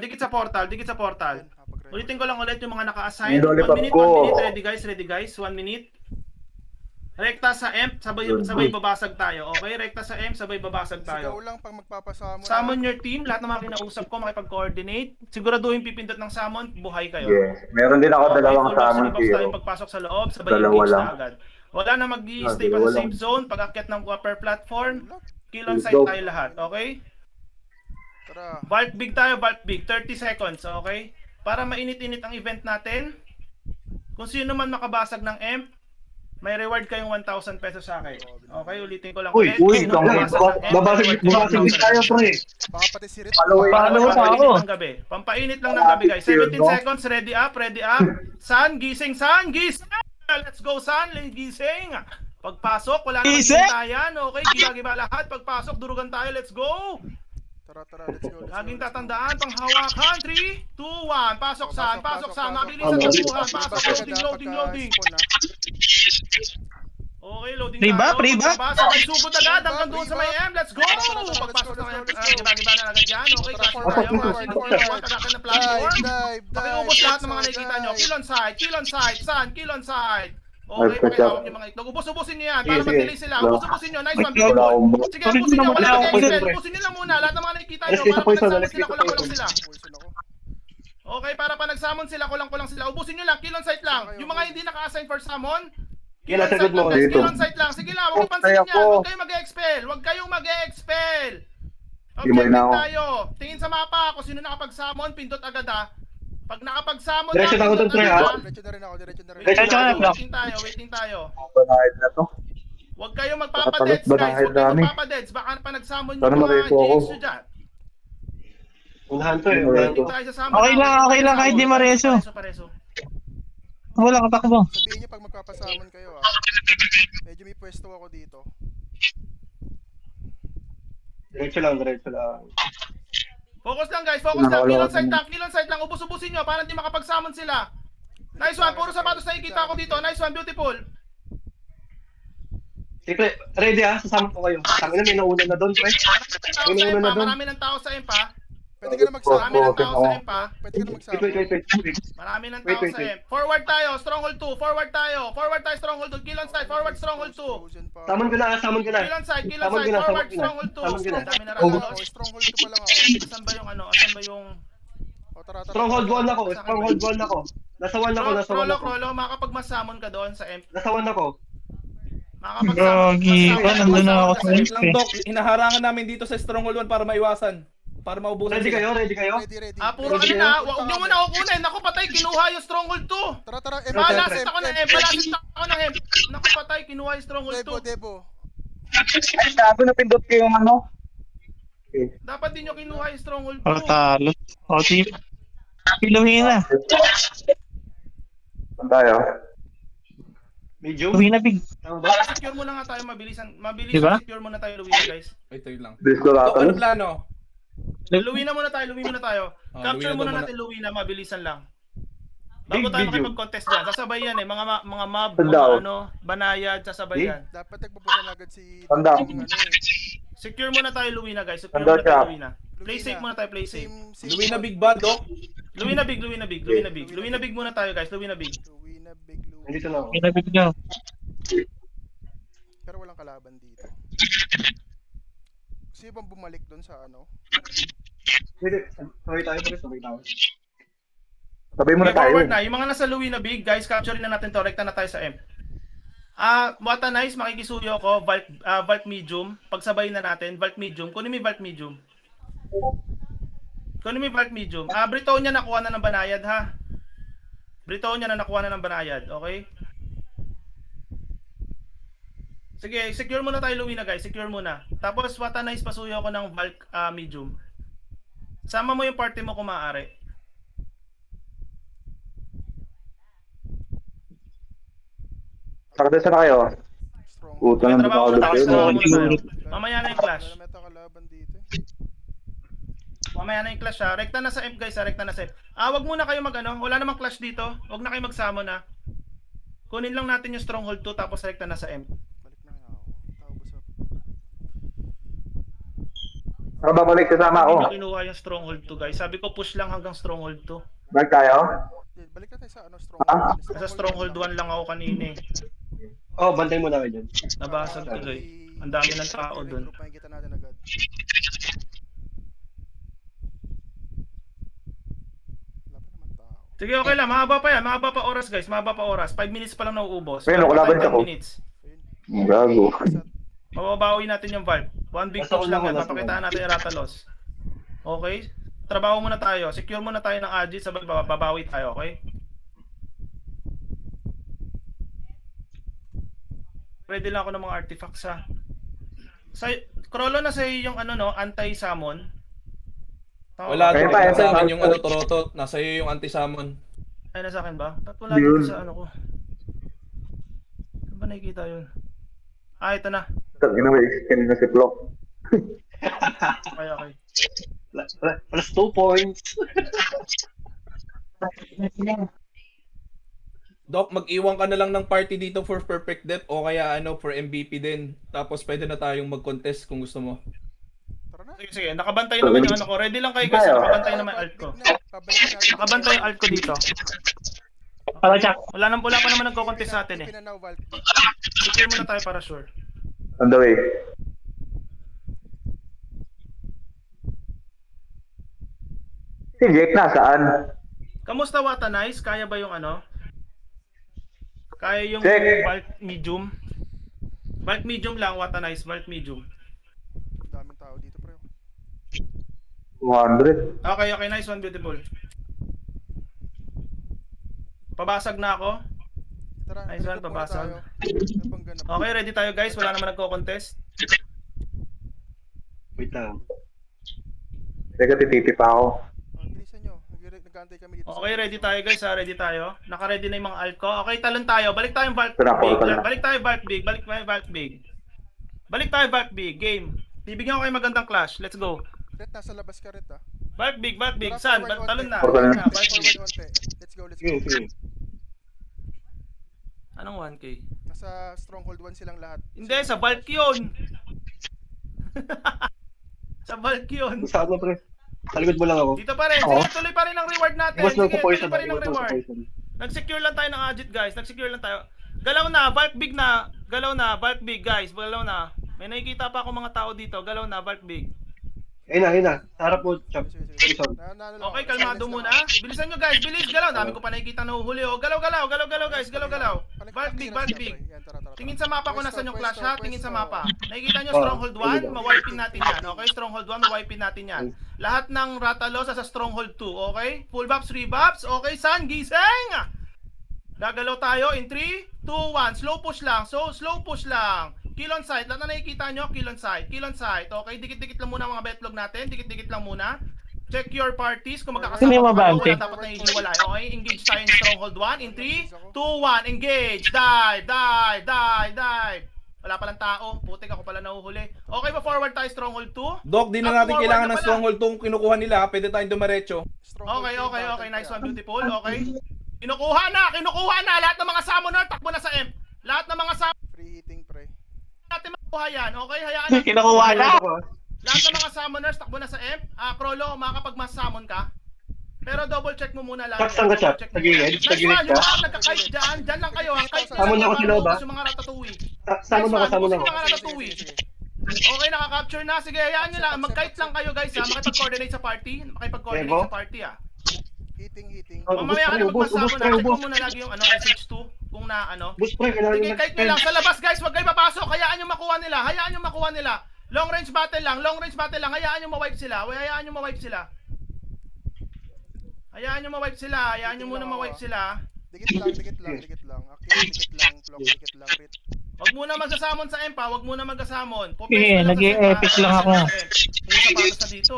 dikit sa portal, dikit sa portal. Yan, kapag-ready. Ulitin ko lang ulit yung mga naka-assign. Yung 1 lollipop minute, ko. 1 minute. Ready guys, 1 minute. Rekta sa M, sabay babasag tayo. Okay, rekta sa M, sabay babasag Sigaw tayo. lang pag magpapasama. Summon your team, lahat ng mga kinausap ko makipag-coordinate. Siguraduhin pipindot ng summon, buhay kayo. Yes. Meron din ako dalawang full summon box tayo zero. pagpasok sa loob, sabay Dalawa engage lang. na agad. Wala na mag-i-stay pa dalawa sa safe lang. zone, pag-akyat ng upper platform, kill on Let's site go. tayo lahat, okay? Tara. Vault big tayo, vault big, 30 seconds, okay? Para mainit-init ang event natin. Kung sino man makabasag ng M, may reward kayong 1,000 pesos sa akin. Okay, ulitin ko lang Uy, Sino makabasag ng M, may reward kayong 1,000 tayo, pesos. pre. Baka pati si Rit. Paano mo pa ako? Ng gabi. Pampainit lang ng gabi, guys. 17 seconds, ready up, ready up. San, gising, San, gising! Let's go, San, gising! Pagpasok, wala naman Gising! hintayan. Okay, giba-giba lahat. Pagpasok, durugan tayo, let's go! Tara, let's go. Laging tatandaan, panghawakan, 3, 2, 1. Pasok, San, pasok, San. Mabilis ang Pasok. tubuhan. Pasok, loading. Okay, loading Pre-ba? tayo. Pre-ba? Pasok, magsugod agad hanggang doon sa may M. Let's go! Pagpasok ng M, giba-giba na agad yan. Okay, clash tayo. Clash ng forward, tagakan ng platform. Pakiubos lahat ng mga nakikita nyo. Kill on side, San, kill on side. Okay, pakihawak yung mga itlog. Ubus-ubusin nyo yan para Sige, mag-delay sila. sige. Ubus-ubusin nyo. Nice one, Wala beautiful. akong Sige, ubusin nyo. Wala Wala akong mag-expel. poison. Ubusin nyo lang muna. Lahat ng mga nakikita nyo. Let's get Para the poison, pag let's sila, get the kulang-kulang poison. sila. Okay, para pa nag-summon sila, kulang-kulang sila. Ubusin nyo lang. Kill on site lang. Yung mga hindi naka-assign for summon, kill on Kinasagot site lang. mo Guys. dito. Kill on site lang. Sige lang, huwag pansinin Kaya yan. po. Huwag kayong mag-expel. Huwag kayong mag-expel. Himay na Objective ako. tayo. Tingin sa mapa kung sino nakapag-summon, pindot agad ha. Pag nakapag-summon Diretso na ako dun, pre, ha? Diretso na rin ako. Diretso na lang. Waiting tayo. Banayad na to. Huwag kayong magpapadeds, Nakatalot ba guys. tayo Huwag kayong dami? magpapadeds. Baka pa nag-summon Sana yung mga marepo ako. GX nyo dyan. Unahan to eh. Unahan unahan to. to. Tayo sa summon. Okay lang, kahit di mareso. Pareso. Wala ka takbo. Sabihin niyo pag magpapasamon kayo Medyo may pwesto ako dito. Diretso lang. Focus lang guys, focus lang. Kill on site lang. Ubus-ubusin nyo para hindi makapag-summon sila. Nice one. Puro sapatos na ikita ko dito. Nice one, beautiful. Sige, ready ha? Sasama ko kayo. Tangin na, may nauna na doon, pre. May nauna na doon. Marami ng tao sa EMPA. Pwede ka na magsama. Marami ng tao sa EMPA. Pwede ka na magsama. Wait. Marami ng Wait, tao wait, sa wait. EMP. Forward tayo, Stronghold 2. Forward tayo, Stronghold 2. Kill on site, forward Stronghold 2. Samon ko na. Kill on site, forward Stronghold 2. Samon ko na. Dami na Oh, ralo. Stronghold 2 pa lang ako. Asan ba yung ano? Asan ba yung... Tara. Stronghold 1 ako. Nasa 1 ako. Krolo, makakapag-summon ka doon sa EMP. Nasa 1 ako. Makakapag-summon. nandun na ako sa Wait lang, Doc. Hinaharangan namin dito sa Stronghold 1 para maiwasan. Para maubusan Ready kayo? Ready. Puro ano na, huwag nyo muna kukunin. Naku, patay, kinuha yung Stronghold 2. Tara. Malasit ako ng EMP, Naku, patay, kinuha yung Stronghold 2. Debo. Sabi na pindot ko yung ano. Dapat din nyo kinuha yung Stronghold 2. talo. O, si... Piluhin na. Saan tayo? Medium? Uwi na, big. Secure muna nga tayo, mabilisan Diba? secure muna tayo, Luwina guys. Wait lang. Disco Doc, ano rattle. plano? Luwina muna tayo. Capture Luwina muna daw natin Luwina, mabilisan lang. Bago tayo Video. makipag-contest dyan, sasabay yan eh, mga mob, Tandao. mga banayad, sasabay yan. Dapat nagpupunta agad si... Tanda. Secure muna tayo Luwina guys, secure Tanda muna tayo siya. Luwina. Play safe muna tayo, play safe. Luwina big ba, Doc? Luwina big muna tayo guys, Luwina big. Nandito na ako. Pinabig niyo. Pero walang kalaban dito. Kasi bang bumalik doon sa ano? Wait. Sabay tayo. Sabay muna Okay, tayo. forward na. Yung mga nasa Luwina big, guys, capture na natin to, rekta na tayo sa M. Wata nice, makikisuyo ko, Vault medium, pagsabay na natin, Vault medium, kunin mo yung Vault medium. Britonia nakuha na ng banayad ha. Britonia na nakuha na ng banayad, okay? Sige, secure muna tayo Luwina guys, secure muna. Tapos wata nice, pasuyo ko ng Vault medium. Sama mo yung party mo kung maaari. Sakadesa na kayo. Utang na Trabaho ako muna tayo, dito. trabaho muna tayo. Mamaya na yung clash. Wala meta kalaban dito. Mamaya na yung clash ha. Rekta na sa M guys ha, rekta na sa M. Wag muna kayo wala namang clash dito. Wag na kayo magsamo na. Kunin lang natin yung Stronghold 2 tapos rekta na sa M. Balik na nga ako. Tao ba sa... Baka babalik kasama ako. Hindi nyo kinuha yung stronghold 2 guys. Sabi ko push lang hanggang stronghold 2. Balik tayo? Balik na tayo sa ano, Ah? stronghold. Nasa stronghold 1 lang ako kanina eh. Oh, bantay mo na kayo dyan. Nabasag tuloy. Ang dami ng tao dun. Regroup, makikita natin agad. Wala pa naman tao. Sige, okay lang. Mahaba pa yan. Mahaba pa oras guys. Mahaba pa oras. 5 minutes pa lang nauubos. Ayun, kalaban siya 5 ko. minutes. Ayun. Gago. Mababawi natin yung Valve. One big Nasa push lang ulo ko, yan. nasa Papakitaan natin yung Ratalos. Okay? Trabaho muna tayo. Secure muna tayo ng Agit. Sabay babawi tayo. Okay? Ready lang ako ng mga artifacts ha. Krolo na sa'yo yung ano no, anti-summon. Tama Wala ba? Kaya din pa, sa ito, akin yung ano, Toroto. Nasa iyo yung anti-summon. Ay, nasa akin ba? Ba't wala Yun. dito sa ano ko? Saan ba nakikita yun? Ah, ito na. Ina may skin na si Flock. Okay, okay. Plus 2 points. Doc, mag-iwan ka na lang ng party dito for perfect death o kaya ano for MVP din. Tapos pwede na tayong mag-contest kung gusto mo. Tara na. Sige, sige. Nakabantay naman yung ano ko. Ready lang kayo guys. Nakabantay naman alt ko. Pabalik natin. Nakabantay yung alt ko dito. Wala pa naman nagko-contest sa atin eh. Pinanaw, Valve. Secure muna tayo para sure. On the way. Si Jake nasaan? Kamusta Wata Nice? Kaya ba yung ano? Kaya yung Check. bulk medium? Bulk medium lang Wata Nice. Bulk medium. Daming tao dito, pre. 200. Okay, okay. Nice one. Beautiful. Pabasag na ako. Tara, Nice one, regroup muna pabasag. tayo. Ano bang ganap? Okay, ready tayo guys. Wala naman nagko-contest. Wait lang. Teka, titipi pa ako. Bilisan nyo. Nag-aantay kami dito. Okay, ready tayo guys ha. Ready tayo. Naka-ready na yung mga alt ko. Okay, talon tayo. Balik tayong Valk Tara, Big. tara. Balik tayo Valk Big. Balik tayo Valk Big. Balik tayo Valk Big. Game. Bibigyan ko kayo magandang clash. Let's go. Ret, nasa labas ka, Ret, ah. Valk Big, Valk Big. Tara, San? forward Talon na. onte. Forward Talon na. na. Valk Forward Big. onte. Let's go, let's Sige, go. sige. Anong 1K? Nasa stronghold 1 silang lahat. Hindi, sa Valk yun. Sa Valk yun. Saan mo, pre? Sa likod mo lang ako. Dito pa rin. Sige, tuloy pa rin ang reward natin. Iwas lang Sige, sa poison. tuloy pa rin ang Iwas lang sa reward. poison. Nag-secure lang tayo ng Agit guys. Nag-secure lang tayo. Galaw na, Valk Big na. Galaw na, Valk Big guys. Galaw na. May nakikita pa ako mga tao dito. Galaw na, Valk Big. Ayun na, ayun na. Sa harap mo, Chop. Sige, sige. Poison. Okay, kalmado muna. Bilisan nyo guys, bilis. Galaw. Dami ko pa nakikita na uhuli. Oh. Galaw, galaw, galaw, galaw guys. Galaw, galaw. Valk Big, Valk Big. Tingin sa mapa kung nasan yung clash ha. Tingin sa mapa. Nakikita nyo Stronghold 1, mawipin natin yan. Okay, Stronghold 1, mawipin natin yan. Lahat ng Ratalos sa Stronghold 2. Okay, full buffs, 3 buffs. Okay, San, gising! Gagalaw tayo in 3, 2, 1. Slow push lang. So, slow push lang. Kill on sight. Lahat na nakikita nyo, kill on sight. Kill on sight. Okay, dikit-dikit lang muna mga betlog natin. Dikit-dikit lang muna. Check your parties kung magkakasama Sino yung kayo. mabante? Wala dapat nahihiwalay. Okay, engage tayo in Stronghold 1 in 3, 2, 1. Engage. Dive, dive, dive, dive. Wala palang tao. Putik ako pala nahuhuli. Okay ba forward tayo Stronghold 2? Doc, di na natin kailangan ng stronghold tong kinukuha nila. Pwede tayong dumiretso. Okay, okay, okay. Nice one, beautiful. Okay. Kinukuha na. Lahat ng mga summoner, takbo na sa imp. Lahat ng mga summoner Free hitting, pre. natin makuha yan. Okay, hayaan natin. Kinukuha na. Lahat ng mga summoners, takbo na sa imp. Krolo, makakapag-mass-summon ka. Pero double check mo muna lang. Chop, saan ka, Chop? Sa gilid? Sa Nice gilid one, yung ka? mga nagka-kite dyan. Dyan lang kayo. Ang kite Summon ako sila ba? Yung mga ratatouille. Sama na ako, sama na ako. Yung mga ratatouille. Okay, nakaka-capture na. Sige, hayaan nyo lang. Mag-kite lang kayo guys ha. Makipag-coordinate sa party. Makipag-coordinate sa party ha. Hitting. Oh, Mamaya ka na ubus, magpasama ubus, na. Check mo ubus. muna lagi yung SH2. Kung na ano. Bus, pre, kailangan Sige, yung kahit nyo lang. Sa labas guys, wag kayo papasok. Hayaan nyo makuha nila. Long range battle lang. Hayaan nyo ma-wipe sila. Hayaan nyo muna ma-wipe sila. Dikit lang. Akil, dikit lang. Flock, dikit lang. Rit. Wag muna magsasamon sa empa. Wag muna magsasamon. Sige, nag-e-epic lang ako. Yung sapatos na dito.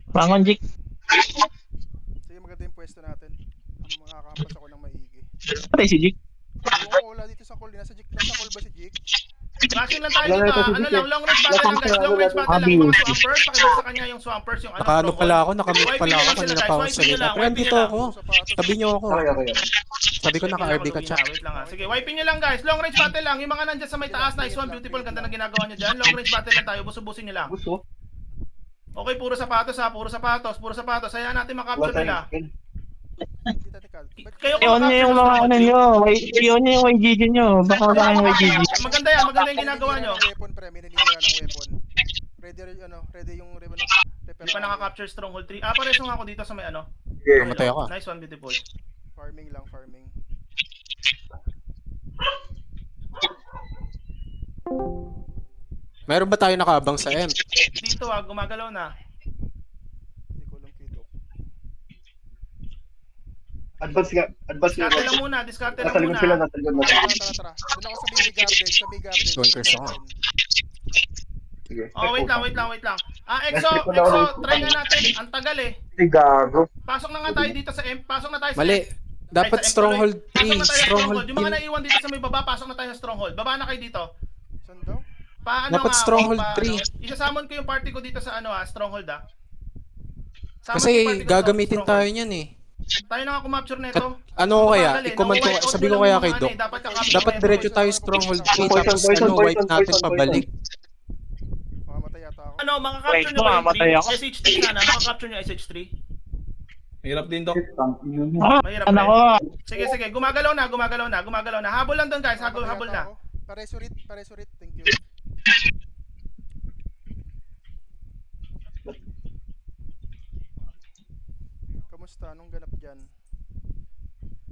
Bangon, Jik. Sige, maganda yung pwesto natin. Ang makakahampas ako ng maigi. Patay si Jik. Oo, wala dito sa call. Nasa call ba si Jake? Crashing lang tayo dito. Ano lang, long range battle lang guys. Long range battle lang. Yung mga swampers. Pakibig sa kanya yung swampers. Yung ano. Nakaano pala ako, nakamute Wipe pala nyo ako lang sila, kanina guys. pa ako Wipe sa nyo salita. lang, Pero wipe andito nyo lang. ako. Tabi niyo ako. Okay. Sabi ko naka-RB ka, Chak. Wait lang ha. Sige, wiping nyo lang guys. Long range battle lang. Yung mga nandyan sa may taas, nice one, beautiful. Ganda na ginagawa nyo dyan. Long range battle lang tayo. Busubusin nyo lang. Gusto. Okay, puro sapatos ha. Puro sapatos. Puro sapatos. Hayaan natin makapture nila. Hindi tactical. Kayo Iyon niyo yung mga ano nyo. Iyon niyo yung YGG nyo. Baka wala kayong YGG. Maganda yan. Maganda yung ginagawa nyo. Weapon pre, may naninira ng weapon. Ready yung repair. Hindi pa nakaka-capture stronghold 3. Ah, pareso nga ako dito sa may ano. Sige. Namatay ako. Nice one, beautiful. Farming lang, farming. Meron ba tayo nakaabang sa M? Dito gumagalaw na. Hindi ko alam kay Doc. Advance nga. Advance nga. Diskarte lang muna. Diskarte lang Nasa likod sila, muna. nasa likod na. Tara. Doon ako sa Baby Garden. Sa Baby Garden. Zonkers ako. Sige. Oh, wait lang. Exo, try nga natin. Ang tagal eh. Si Gago. Pasok na nga tayo dito sa M. Pasok na tayo sa Mali. M. Dapat Ay, sa M Stronghold tuloy. Pasok 3. na tayo sa Stronghold Yung mga 3. naiwan dito sa may baba, pasok na tayo sa Stronghold. Baba na kayo dito. Saan daw? Paano Dapat nga, Stronghold pa, 3. Isasamon ko yung party ko dito sa Stronghold Summon ko yung Kasi party ko sa gagamitin tayo Stronghold. niyan eh. Tayo na nga kumapture nito. Ano ko kaya? I-comment ko, sabi ko kaya kay Doc. Dapat diretso tayo Stronghold 3 tapos wipe natin pabalik. Mamamatay yata ako. Makaka-capture Wait, nyo ba mamamatay yung ako. 3? SH3 sana. Makaka-capture nyo SH3? Hirap din, Doc. Mahirap Anak ko. Sige. Gumagalaw na. Habol lang doon guys. Habol na. Paresurit. Thank you. Kamusta? Anong ganap dyan?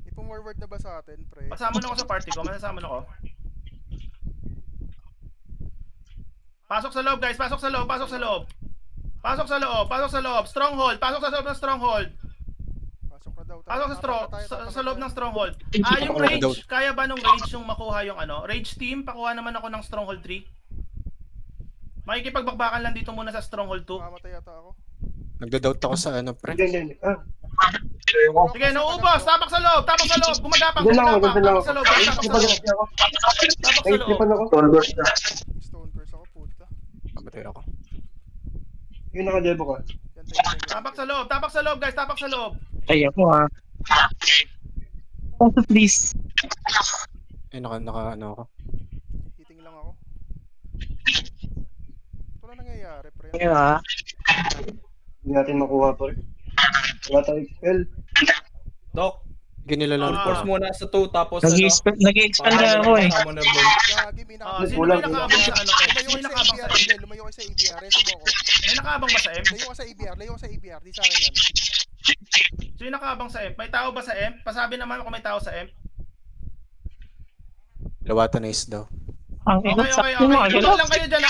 Ipong-forward na ba sa atin, pre? Masamon ako sa party ko. Masasamon ako. Pasok sa loob guys. Pasok sa loob. Stronghold. Pasok sa loob ng Stronghold. Pasok na daw. Pasok sa loob ng Stronghold. Yung rage. Kaya ba nung rage yung makuha yung Rage team, pakuha naman ako ng Stronghold 3. Makikipagbakbakan lang dito muna sa Stronghold 2. Mamamatay yata ako. Nagda-doubt ako sa ano, pre. Hindi. Sige, nauubos. Tapak sa loob. Gumagapang. Doon lang ako. Tapak sa loob. Tapak sa loob. Stolbers na. Stone curse ako, puta. Mamatay ako. Yung naka-devo ka. Yan, thank you. Tapak sa loob guys. Tapak sa loob. Ay ako ha. Also please. Eh, ano ako. Hitting lang ako. Ito na nangyayari, pre. Ayun ha. Hindi natin makuha pa rin. Wala tayong expel. Doc, Ginila lang. force muna sa 2 tapos Nag-expand na ako eh. Summoner doon. Gagi, may Sino may nakaabang sa Sino may nakaabang sa M? Lumayo ka sa ABR. Reso mo ako. May nakaabang ba sa M? Layo ka sa ABR. Di sa akin yan. Sino nakaabang sa M? May tao ba sa M? Pasabi naman kung may tao sa M. Lawatan na is daw. Ang Okay. ingat sa akin mo. Abang lang kayo dyan.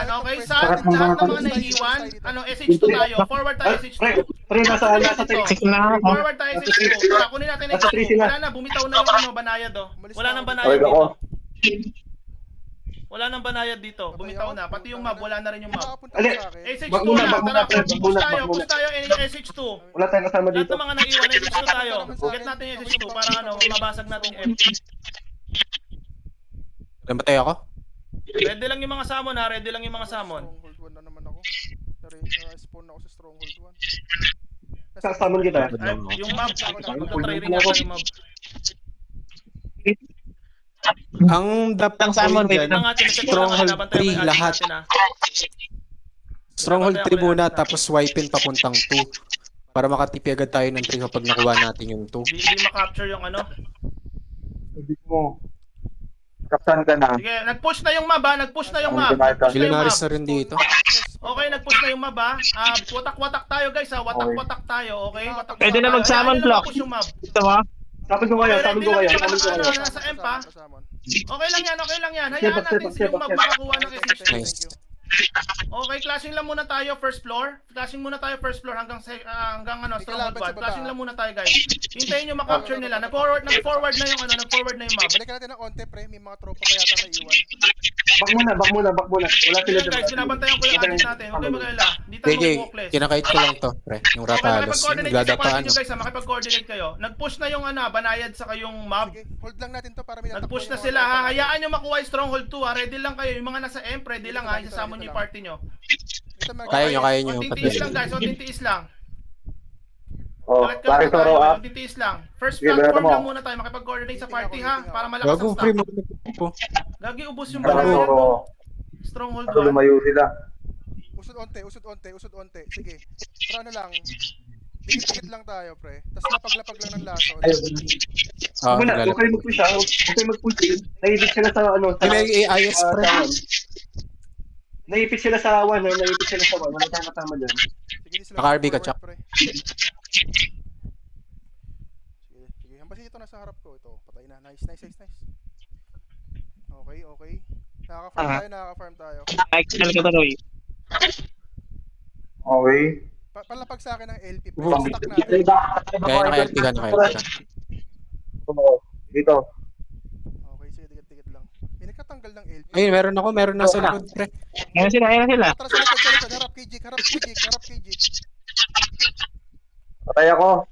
Okay, sa lahat ng mga naiiwan, SH2 tayo. Forward tayo SH2. Pre, nasa 3. Sige na ako. Forward tayo SH2. Tara, kunin natin Nasa SH2. 3 sila. Wala na, bumitaw na yung banayad Wala nang banayad Okay, ako. dito. Wala nang banayad dito. Bumitaw na. Pati yung mob, wala na rin yung mob. Nakapunta Ali, sa akin. SH2 Wag muna, na. wag muna, Tara, pre. push tayo SH2. Wala tayong kasama Lahat dito. ng mga naiwan, SH2 tayo. Get natin yung SH2 para mabasag natin yung M. Namatay ako? Ready lang yung mga summon ha, ready lang yung mga summon. Stronghold 1 na naman ako. Na-spawn ako sa Stronghold 1. Sasabon kita. Ay, yung mob, magta-try rin yata yung mob. Ang dapat Ang summon, wait dyan, Ito nga, chinecheck ko lang, Stronghold laban tayo may 3 alis lahat. natin, ha. Stronghold 3 muna tapos wipe-in papuntang 2. Para makatipi agad tayo ng 3 kapag nakuha natin yung 2. Hindi ma-capture yung Sabi mo. Kapsan ka na. Sige, nag-push na yung mob ha, nag-push na yung mob. Ang Nag-push na yung Milionaris mob. na rin dito. Okay, nag-push na yung mob ha. Watak-watak tayo guys ha, watak-watak tayo, okay? Watak-watak Pwede na tayo. mag-summon Ayaw block. nila ma-push yung mob. Ito ha. Sabi ko kayo. Nasa M pa. Okay lang yan. Hayaan natin yung mob makakuha ng SH2. Nice. Okay, clashing lang muna tayo first floor. Clashing muna tayo first floor hanggang Stronghold 1. Clashing lang muna tayo guys. Hintayin nyo ma-capture nila. Nag-forward na yung mob. Balikan natin ng onte, pre. May mga tropa pa yata na iwan. Back muna. Wala sila Ayan guys, binabantayan ko yung addit natin. Huwag kayo mag-alala. Hindi tayo Sige, mag-walkless. kinakait ko lang to, pre. Yung Okay, Ratalos. makipag-coordinate Yung kayo sa party Gladapaan. nyo guys ha. Makipag-coordinate kayo. Nag-push na yung banayad sa kayong mob. Sige, hold lang natin to para may Nag-push na sila ha. Hayaan nyo makuha yung Stronghold 2 ha. Ready lang kayo. Yung mga nasa M, ready lang ha. Isasama nyo yung party nyo. Kaya nyo. Konting tiis lang guys. Konting tiis lang. Oh, Kalat pare ka tayo, Toro up. magtitiis lang. First Sige, platform berato mo. lang muna tayo, makipag-coordinate sa party ha, para malakas Gago, ang pre, stock. magpupo. Gagi, ubos yung Pare balayan Toro. mo. Stronghold Ako 1. lumayo sila. Usod onte. Sige. Pero ano lang, dikit-dikit lang tayo, pre. Tapos lapag-lapag lang ng laso. Ah, Huwag na, naglalaro. huwag kayo mag-push ha. Huwag kayo mag-push. Naipit sila sa ano. Ay, may AIS, pre. Naipit sila sa 1 ha. Naipit sila sa 1. Wala tayong matama dyan. Sige, di sila Naka-RB ka, forward, Chak. pre. Sige. Hampasin ito nasa harap ko. Ito, patay na. Nice. Okay. Nakaka-farm tayo. Excel ka tuloy. Okay. Palapag sa akin ng LP, pre. Oh. Stack natin. Kaya naka-LP ka. Oo. Dito. Okay, sige, dikit-dikit lang. May nagkatanggal ng LP. Ayun, meron nasa likod, pre. Ayan sila. Tara sa likod. Harap KG. Patay ako.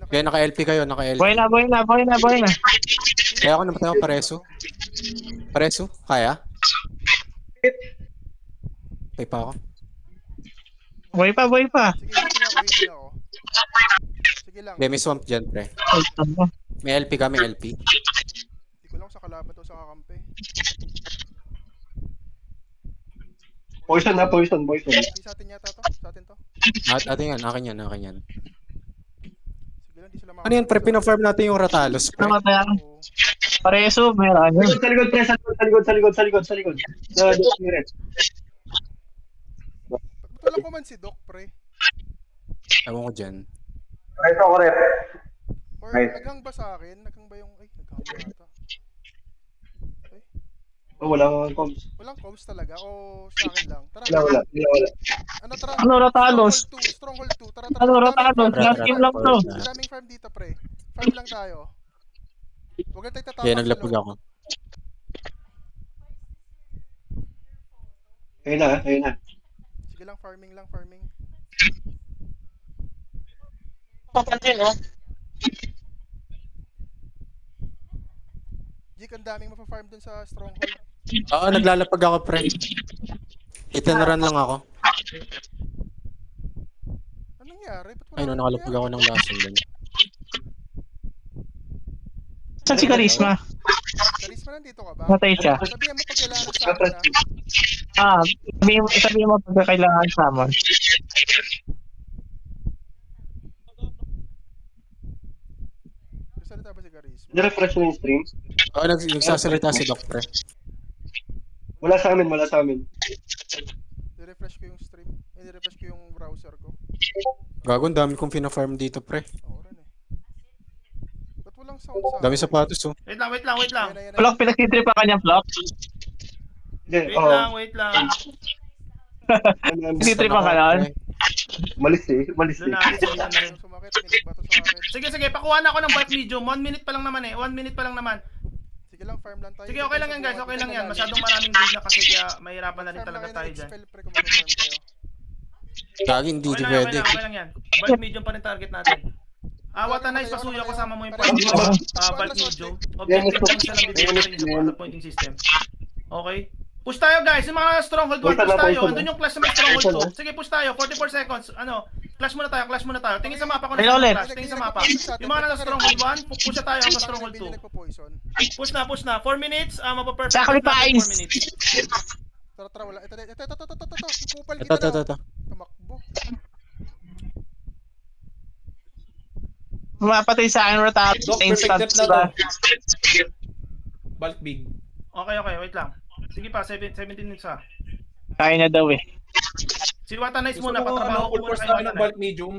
Kaya naka-LP kayo, naka-LP. Buhay na. Kaya ako namatay ako, Pareso? Kaya? Patay pa ako. Buhay pa. Sige, hitin ako. Sige lang. Hindi, may swamp dyan, pre. May LP kami, LP. Hindi ko lang sa kalaban to sa kakampi. Poison na, poison. Hindi sa atin yata to. Sa atin to. Atin yan, akin yan. Sige lang, di sila Ano yan, pre? Pina-farm natin yung Ratalos, pre. Namatay ako. Oo. Pareso, meron. Sa likod, pre. Sa likod. Direct. Ba't walang kuman si Doc, pre? Ewan ko dyan. Ito ko rin. Or Nice. naghang ba sa akin? Naghang ba yung... Ay, naghang ba yata? Oh, wala akong comms. Walang comms talaga? O sa akin lang? Tara. Wala. Ano, tara. Ano, Ratalos? Stronghold 2. Tara. Ano, Ratalos? Last game lang to. Maraming farm dito, pre. Farm lang tayo. Huwag na tayo tatapos. Kaya naglapag ako. Ayun na. Sige lang, farming. Papansin, no? Jik, ang daming mapafarm dun sa stronghold. Oo, naglalapag ako, pre. Itinaran lang ako. Anong nangyari? Ba't wala Ayun, akong nakalapag ako nangyari? ng lason din. Saan si Karisma? Charisma, nandito ka ba? Matay siya. Sabihan mo pag kailangan sa akin, Sabihin mo pag kailangan summon. Salita ba si Charisma? Refresh na yung stream. Oo, nagsasalita si Doc, pre. Wala sa amin. I-refresh ko yung stream. I-refresh ko yung browser ko. Gago, ang dami kong pina-farm dito, pre. Oo rin eh. Ba't walang sound sa Dami sapatos, oh. Wait lang. Ayan. Flock, pinagtitrip pa kanyang Flock. Wait lang. Pinagtitrip pa ka nun. Malis eh. Doon na, alis na rin. Sumakit, may nagbato sa akin. Sige, pakuha na ako ng bulk medium. 1 minute pa lang naman eh. 1 minute pa lang naman. Sige lang, farm lang tayo. Sige, okay lang yan guys. Okay lang yan. Masyadong maraming build na kasi kaya mahirapan na rin talaga tayo dyan. Spell pre kung mag-farm kayo. Gagi, hindi Okay pwede. lang yan. Bulk medium pa rin target natin. Wata nice, pasuyo kasama mo yung bulk medium. Bulk medium. Objective lang siya ng bibigyan natin sa pointing system. Okay. Push tayo guys, yung mga stronghold 1, push tayo. Andun yung clash sa mga stronghold 2. Sige, push tayo. 44 seconds. Clash muna tayo. Tingin sa mapa kung Ayun ulit. clash. Tingin sa mapa. Yung mga nasa stronghold 1, push tayo hanggang stronghold 2. Push na. 4 minutes, mapaperfect. Sacrifice! 4 minutes. Tara, wala. Ito. Kupal Ito. kita na. Tumakbo. Mapatay sa akin Ratalos. Doc, Instant perfect depth na to. Bulk big. Okay, wait lang. Sige pa, 17 minutes ha. Kaya na daw eh. Si Wata Nice Gusto muna, mo, patrabaho ko full muna force kay tayo Wata ng Nice. bulk medium.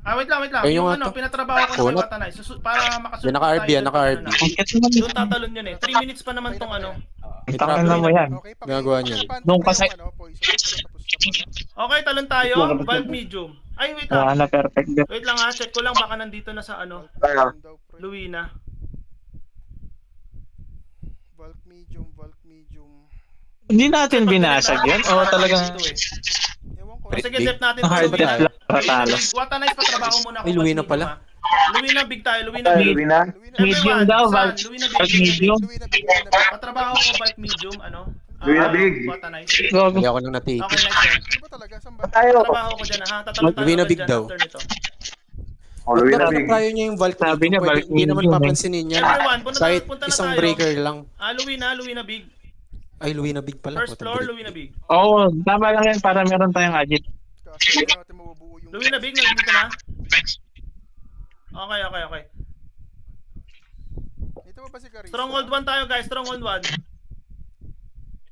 Wait lang. Ayun Yung nga to. pinatrabaho ko na kay Kunot. Wata Nice. Para makasunod Yan, naka-RB yan, naka-RB. Doon tatalon yun eh. 3 minutes pa naman tong ano. May Takan trap. na mo yan. Okay, Ginagawa niyan. Doon kasi- Okay, talon tayo. Bulk medium. Ay, wait Wala lang. na perfect depth. Wait lang ha, check ko lang baka nandito na sa ano, Tayo. Luina. Bulk medium. Hindi natin binasag yun? O talagang Ewan ko. Sige, depth natin to hard Luina. depth lang Ratalos. Wata Nice, patrabaho muna ako. Ay, Luina Bulk pala. medium, ha. Luina big tayo, Luina Tayo, big. Lubina. Medium daw, Saan? Val. Luina Pag big. medium. Patrabaho ko bulk medium, ano? Luina big. Wata Nice. Gogo. Hindi ako nang natik. Okay, nice yan. Ano ba talaga? Saan ba? Tayo. Trabaho ko dyan ha. Tatalon tayo Luina agad big dyan daw. after nito. Oh, Louis na Dapat big. na-prior niya yung Valk Sabi niya, dito. Pwede, Valk hindi naman yun eh. papansinin yan. Everyone, Kahit punta na isang tayo. breaker lang. Louis na big. Ay, Louis na big pala. First What a floor, break. Louis na big. Oo, tama lang yan para meron tayong agit. Kasi hindi natin mabubuo yung... Louis na big, nandito na. Okay. Dito ba si Charisma? Stronghold 1 tayo guys, Stronghold 1.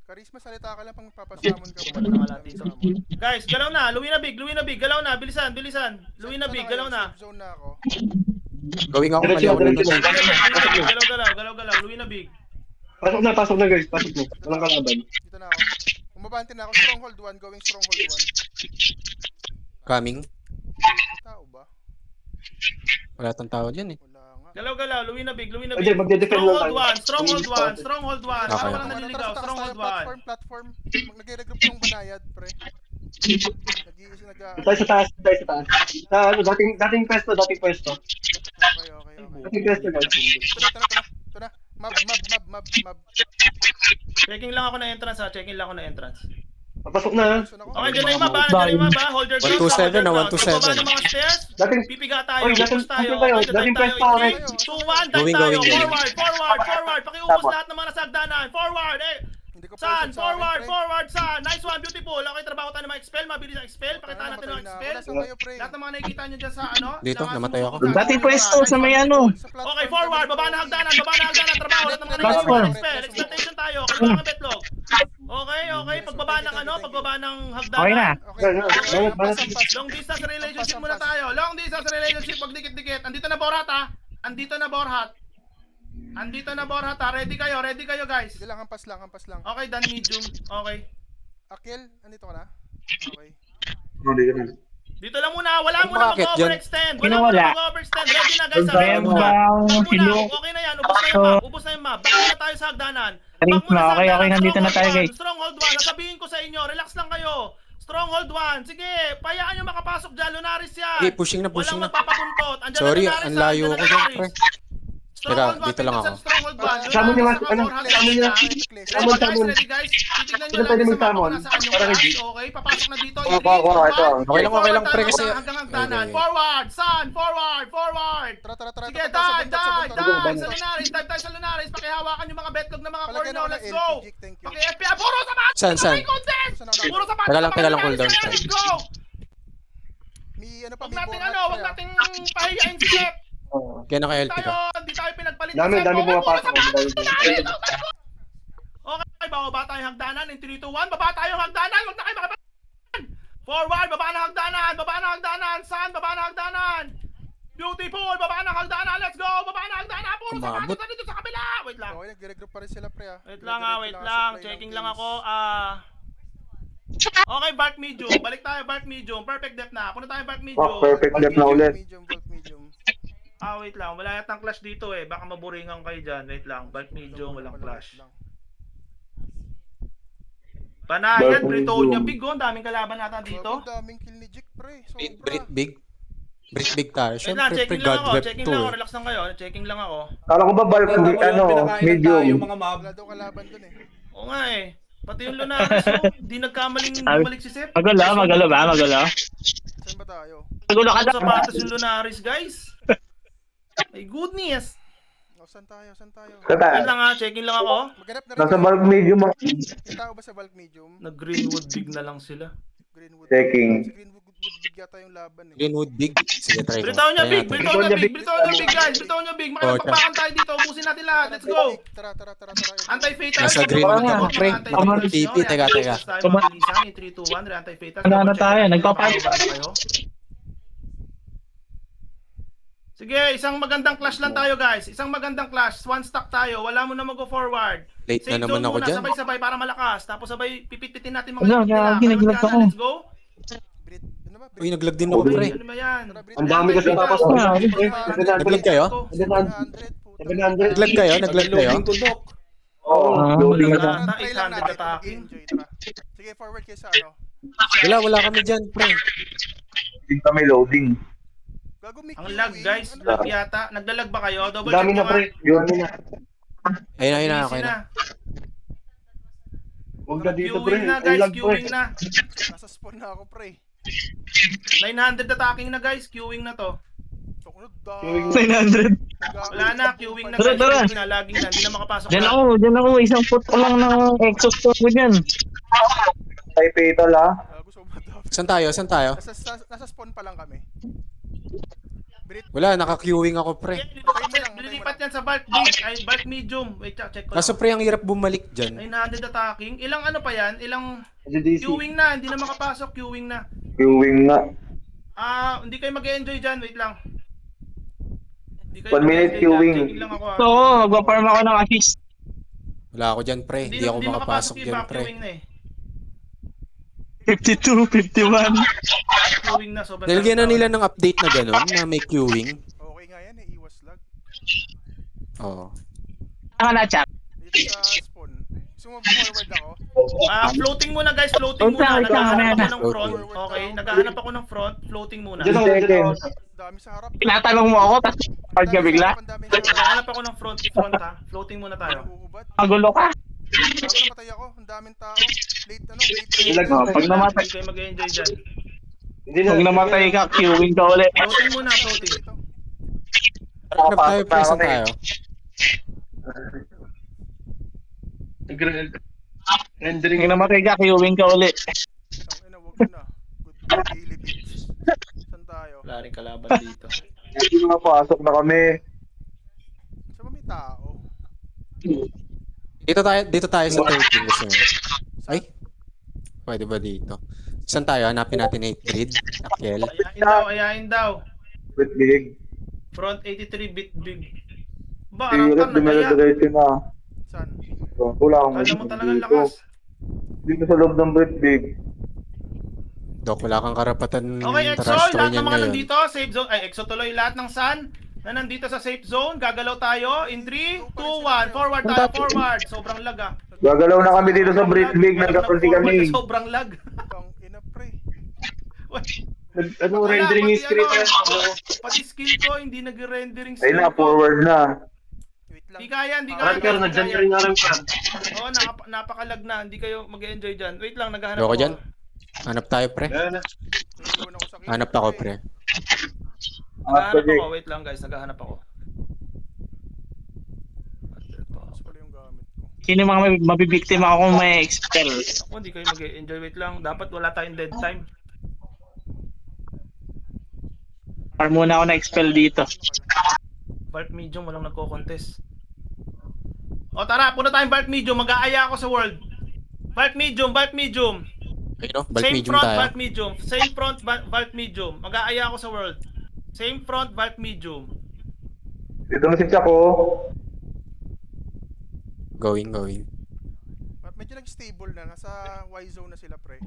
Charisma, salita ka lang pang papasamon ka. Wala na wala dito. Guys, galaw na, Louis na big, galaw na, bilisan. Louis na big, galaw na. Safe zone na ako. Gawin ako Diretso mali na, ako. diretso na. Galaw, Louis na big. Pasok na guys, pasok na. Walang kalaban. Dito na ako. Umabante na ako. Stronghold 1, going Stronghold 1. Coming. May tao ba? Wala tang tao dyan eh. Wala nga. Galaw, Louis na big. Hindi, magde-defend lang tayo. Stronghold 1. Para Okay. walang naliligaw, Tara, Stronghold tayo, 1. platform. Nag-regroup yung banayad, pre. Nag-iisa, Tayo sa taas. Sa ano, dating pwesto. Okay. Dating pwesto guys. Ito na. Mab. Checking lang ako na entrance. Papasok na. Okay, dyan na yung map, Hold your ground. 127 na, 127. Pagbaba ng mga stairs, Dating pipiga tayo, Oy, focus tayo. dating Okay, dating dive pwesto tayo. okay. 3, 2, 1, dive tayo. Going. Forward. Pakiubos lahat ng mga nasagdanan. Forward, Hindi ko San, present sa akin, pre. forward, San. Nice one, beautiful. Okay, trabaho tayo ng mga expel. Mabilis ang expel. Pakitaan natin ng expel. Wala saan kayo, pre. Lahat ng mga nakikita nyo dyan sa ano. Dito, sa namatay ako. sumusunod Dati sa- pwesto sa may ano. Sa platform, Okay, forward. Baba na hagdanan. Trabaho. Lahat ng mga nakikita Platform. ng expel. Expectation tayo. Kailangan ng betlog. Okay. Pagbaba ng hagdanan. Okay na. Okay. Long distance relationship muna tayo. Long distance relationship, pag dikit-dikit. Andito na Borhat ha. Ready kayo guys. Sige lang, hampas lang. Okay, done medium. Okay. Akil, andito ka na? Okay. Hindi ka na. Dito lang muna. Wala muna Bakit mag-overextend. Sino wala? Ready na guys. Kaya bang silo? Okay na yan. Ubus na yung map. Back na tayo sa hagdanan. Charisma, okay, nandito na tayo guys. Stronghold 1. Sasabihin ko sa inyo. Relax lang kayo. Stronghold 1. Sige. Payaan nyo makapasok dyan. Lunaris yan. Okay, pushing na. Walang magpapapuntot. Andyan Sorry, na Lunaris, ang layo andyan na ko dyan, Lunaris. pre. Stronghold Teka, dito 1, lang pinsan ako. Stronghold 1. Sama niyo, Lunaris, ano, Borhat, sama niyo. Ready guys. Titignan nyo Ano lang pwede sa mapa magsamon? kung nasaan yung Para guys. kay Okay, papasok na dito. Okay lang, pre, kasi- Hanggang hagdanan. Okay. Forward, San. Forward. Tara. Sige, dive sa Lunaris. Dive tayo sa Lunaris. Pakihawakan yung mga betlog ng mga Palagyan corno. ako ng Let's go. LPG, thank you. Paki-FPA. Puro sa mga Saan? contest. Puro sa Teka lang, mga cooldown. Let's go. May ano pa, Huwag may nating Borhat, huwag pre, nating pahiyain si Sep. Kaya naka-LT ka. Hindi tayo pinagpalit. Dami Sep. Okay, pumapasok. Okay, bababa tayong hagdanan in 3, 2, 1. Baba tayong hagdanan. Huwag na kayo makapag... Forward, baba ng hagdanan. San, baba ng hagdanan. Beautiful, baba ng hagdanan. Let's go. Baba ng hagdanan. Puro Umabot. sapatos na dito sa kabila. Wait lang. Okay, nagre-regroup pa rin sila, pre. Wait lang. Checking lang ako. Okay, Bark Medium. Balik tayo, Bark Medium. Perfect depth na. Punta tayo, Bark Medium. Perfect depth na ulit. Medium. Wait lang. Wala yatang clash dito eh. Baka maburingan kayo dyan. Wait lang. Bark Medium, walang clash. Panayan, Bark Britonia, Medium. big oh. Daming kalaban natin dito. Ang daming kill ni Jik, pre. Brit Sobra. big. Brit big tayo. Wait lang, Siyempre, checking lang pre-God ako. rep Checking to lang ako. eh. Relax lang kayo. Checking lang ako. Kala ko ba Valk, Ano, medium. yung mga mob. Wala daw kalaban dun eh. Oo nga eh. Pati yung Lunaris oh. Di nagkamaling bumalik si Sep. Magulo ba? Saan ba tayo? Magulo ka Ang sapatos yung Lunaris, guys. My goodness. Saan tayo? Wait Kata, lang ha. Checking lang ako. Maghanap na rin. nasa Valk medium ako. Yung tao ba sa Valk Medium? Nag-Greenwood big na lang sila. Greenwood. Checking. Si Greenwood big yata yung laban eh. Greenwood big. Sige, try ko. Britonia Try big. natin. Britonia big guys. Britonia big. Makipagpakan tayo dito. Ubusin natin lahat. Let's go. Tara. Anti-fatal. Nasa green nga, pre. TP, teka. Mabilisan, 3, 2, 1, anti-fatal. Ano tayo? Nagpapalit. Sige, isang magandang clash lang tayo guys. Isang magandang clash. One stack tayo. Wala mo na mag-forward. Late na naman ako dyan. Sabay-sabay para malakas. Tapos sabay pipititin natin mga Ano, unit nila. ginaglag Para ako. Let's go. Brit, ano ba? Uy, naglag din ako pre. Ano ba yan? Ang dami kasi papasok. Naglag kayo? 700. 700. Naglag kayo? Loading tuldok. Oo. Wala Try 800 lang natin. attacking. Mag-enjoy, tara. Sige, forward kayo sa ano. Wala kami dyan pre. Hindi kami loading. Gago may Ang lag queuing. guys, Ano lag ba? yata. Naglalag ba kayo? Double Dami check na nyo pre. nga. Yun. Ayun na, Easy okay na. Huwag na dito pre. Queuing na Ang guys, lag pre. queuing na. Nasa spawn na ako, pre. 900 attacking na guys, queuing na to. Ano Queuing. 900. Wala na, queuing na Tara, guys. tara. Queuing na, laging na. Hindi na makapasok Diyan na. ako. Isang foot ko lang ng exhaust ko dyan. Tayo fatal ah. Gago, sobrang dami. Saan tayo? Nasa spawn pa lang kami. Brit, Wala, naka-queuing ako, pre. Lilipat yan sa bulk big. Ay, bulk medium. Wait, check ko Kaso lang. pre, ang hirap bumalik dyan. 900 attacking. Ilang ano pa yan? Ilang GDC. queuing na. Hindi na makapasok. Queuing na. Queuing nga. Hindi kayo mag-enjoy dyan. Wait lang. Hindi 1 minute queuing. Checking lang ako. So, magpa-farm ako ng assist. Wala ako dyan, pre. Hindi ako makapasok yung dyan, back pre. queuing na eh. 52, 51. Queuing na. Sobrang Nilagyan na dami nila tao. ng update na gano'n, na may queuing. okay nga yan eh, iwas lag. Oo. Ang na-chat. Dito sa spawn. Gusto mo forward ako? Floating muna guys. Floating muna. Ikaw, Naghahanap mamaya ako ng front. Okay. Naghahanap ako ng front. Floating muna. Diyan ako, diyan ako. Dami sa harap. Tinatanong mo ako, tapos pag ka bigla. Ang dami sa harap. Naghahanap ako ng front ha. Floating muna tayo. Uubat. Magulo ka. Bago namatay ako, ang daming tao. Late Ilag- Oh, pag namatay, Hindi kayo mag-enjoy dyan. Hindi na. pag namatay ka, queuing ka ulit. Floating muna. Floating. Dito. Hanap tayo, pre. Saan tayo? Rendering. Pag namatay ka, queuing ka ulit. Tangina, wag na. Good daily beats. Saan tayo? Wala rin kalaban dito. Hindi na pasok na kami. Saan ba may tao? Dito tayo sa 13. Gusto mo? Ay? Pwede ba dito? Saan tayo? Hanapin natin 8 grid. Akel. Ayain daw. With big. Front 83-bit big. Ba, Hirap arang nagaya. dumelo-diretso na. Saan? So, wala akong Kala mo talagang dito. lakas. Dito sa loob ng Brit Big. Dok, wala kang karapatan Okay, Exo, trash lahat ng yan mga ngayon. nandito, safe zone. Ay, Exo tuloy, lahat ng sun na nandito sa safe zone. Gagalaw tayo in 3, 2, 1. Forward tayo, forward. Sobrang lag ah. Gagalaw na kami dito sa Brit Big. Nagkapunti kami. Sobrang lag. Tang ina pre. Ano, rendering yung screen. Pati skill ko, hindi nag-rendering Ayun skill na, ko. forward na. Wait lang. Di kaya, di kaya. Parang pero nandyan ka rin nga rin pa. Oo, napakalag na. Hindi kayo mag-enjoy dyan. Wait lang, naghahanap Loko ako. dyan? Hanap tayo, pre. Ayan na. Naiiwan ako sa kilid, Hanap ako, pre. Naghahanap ako. Wait lang guys, naghahanap ako. Tapos pala yung gamit ko. Sino yung mga mabibiktima ako kung may expel? Ako, hindi kayo mag-enjoy. Wait lang. Dapat wala tayong dead time. Farm muna ako na expel dito. Bulk medium, walang nagko-contest. O tara, punta tayong bulk medium. Mag-aaya ako sa world. Bulk medium, bulk medium. Ayun, no? Bulk Same medium front, tayo. bulk medium. Same front, bulk medium. Mag-aaya ako sa world. Same front, bulk medium. Dito na si Chaco. Going. Medyo nag-stable na. Nasa Y zone na sila pre.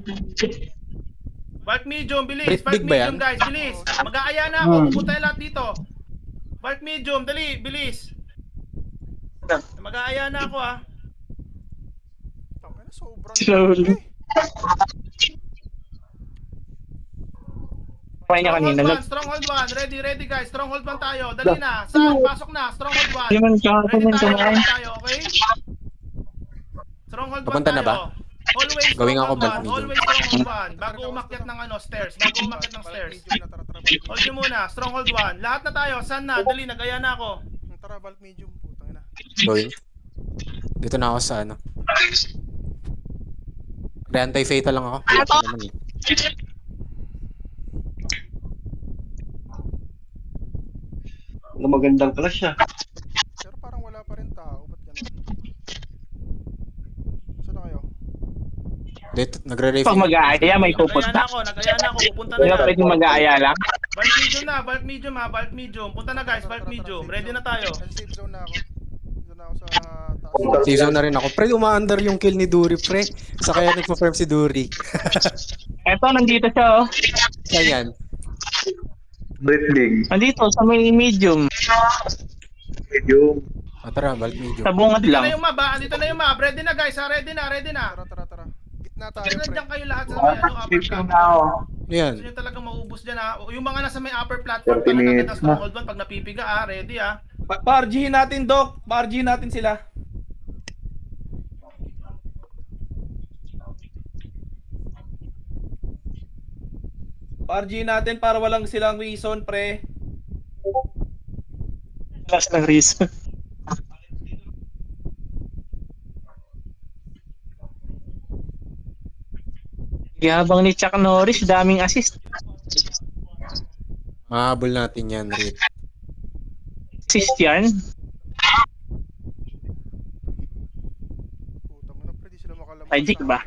Bulk medium, bilis. Big Bulk ba medium yan? guys, bilis. Mag-aaya na ako. Pupunta yung lahat dito. Bulk medium, dali, bilis. Mag-aaya na ako ah. Tangina, sobrang Slowly. dami. Kumain niya kanina. Stronghold 1, ready guys. Stronghold 1 tayo. Dali na. Saan? Pasok na. Stronghold 1. Hindi man Ready kumain. tayo, okay? Stronghold 1 Papunta tayo. na ba? Always Gawin ako Stronghold bulk 1. medium. Always Stronghold 1. Bago umakyat ng stairs. Bago umakyat ng stairs. Medium na, tara, bulk medium. Hold nyo muna. Stronghold 1. Lahat na tayo. Saan na? Dali, nagaya na ako. Tara, bulk medium. Putang ina. Going. Dito na ako sa ano. Anti-fatal lang ako. Wala pa naman eh. Ano magandang clash ah. Pero parang wala pa rin tao. Ba't ganun? Saan na kayo? Dito, nagre-refill. Pag mag-aaya, may pupunta. Nagaya na ako. Pupunta na Kaya yan. pwede mag-aaya lang. Bulk medium na. Bulk medium ha. Bulk medium. Punta na guys. Bulk medium. Ready na tayo. Nasa safe zone na ako. Dito na ako sa taas. Season na rin ako. Pre, uma-under yung kill ni Duri, pre. Sa kaya nagpa-farm si Duri. Eto, nandito siya oh. Saan yan? Brit Big. Nandito, sa may medium. Medium. Tara, bulk medium. Sa bungad Dito na lang. yung map ha. Dito na yung map. Ready na guys ha. Ready na. Tara. Gitna tayo Kasi pre. nandiyan kayo lahat sa may upper Safe platform. na ako. Yan. Gusto nyo talagang maubos dyan ha. Yung mga nasa may upper platform, 30 talagang minutes kita na. stronghold 1 pag napipiga ha. Ready ha. Pa-RGhin natin, Doc. Pa-RGhin natin sila. Pa-RGhin natin para walang silang reason, pre. Last ng reason. Yabang ni Chuck Norris, daming assist. Mahabol natin yan, Rit. Assist yan. Putang ina, pre, di sila makalaman. Ay, Jake ba?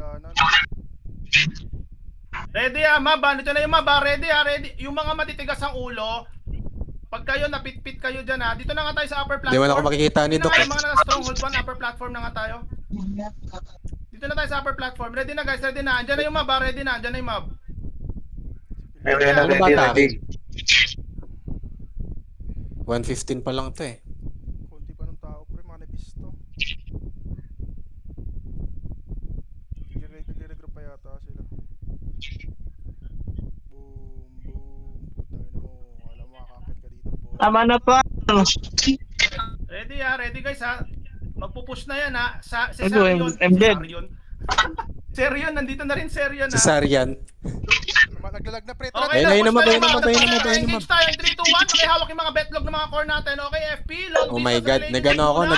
Ready Mab, nito na yung Mab, ready ready. Yung mga matitigas ang ulo, pag kayo napitpit kayo dyan dito na nga tayo sa upper platform. Hindi man ako makikita ni Dito Doc. na nga yung mga nasa stronghold 1, upper platform na nga tayo. Dito na tayo sa upper platform. Ready na guys, ready na. Andyan na yung Mab, ready na. Andyan na yung Mab. Ready na, Ano ba ready, tayo? ready. 115 pa lang to eh. Konti pa ng tao, pre, manipis to. Nagre-regroup pa yata sila. Boom, boom. Putang ina mo. Alam mo, makakakit ka dito po. Tama na pa. Ready ready guys Magpupush na yan Sa si Ito, Serion. I'm dead. Serion, nandito na rin Serion Si Sarian. Naglalag na, pre. Okay, Ayun na, push ayun na, tayo, ayun na, ayun na, Mab. ayun na, Engage tayo, 3, 2, 1. Nakihawak yung mga betlog ng mga core natin. Okay, FP, long Oh my distance God, relationship nagano ako, muna.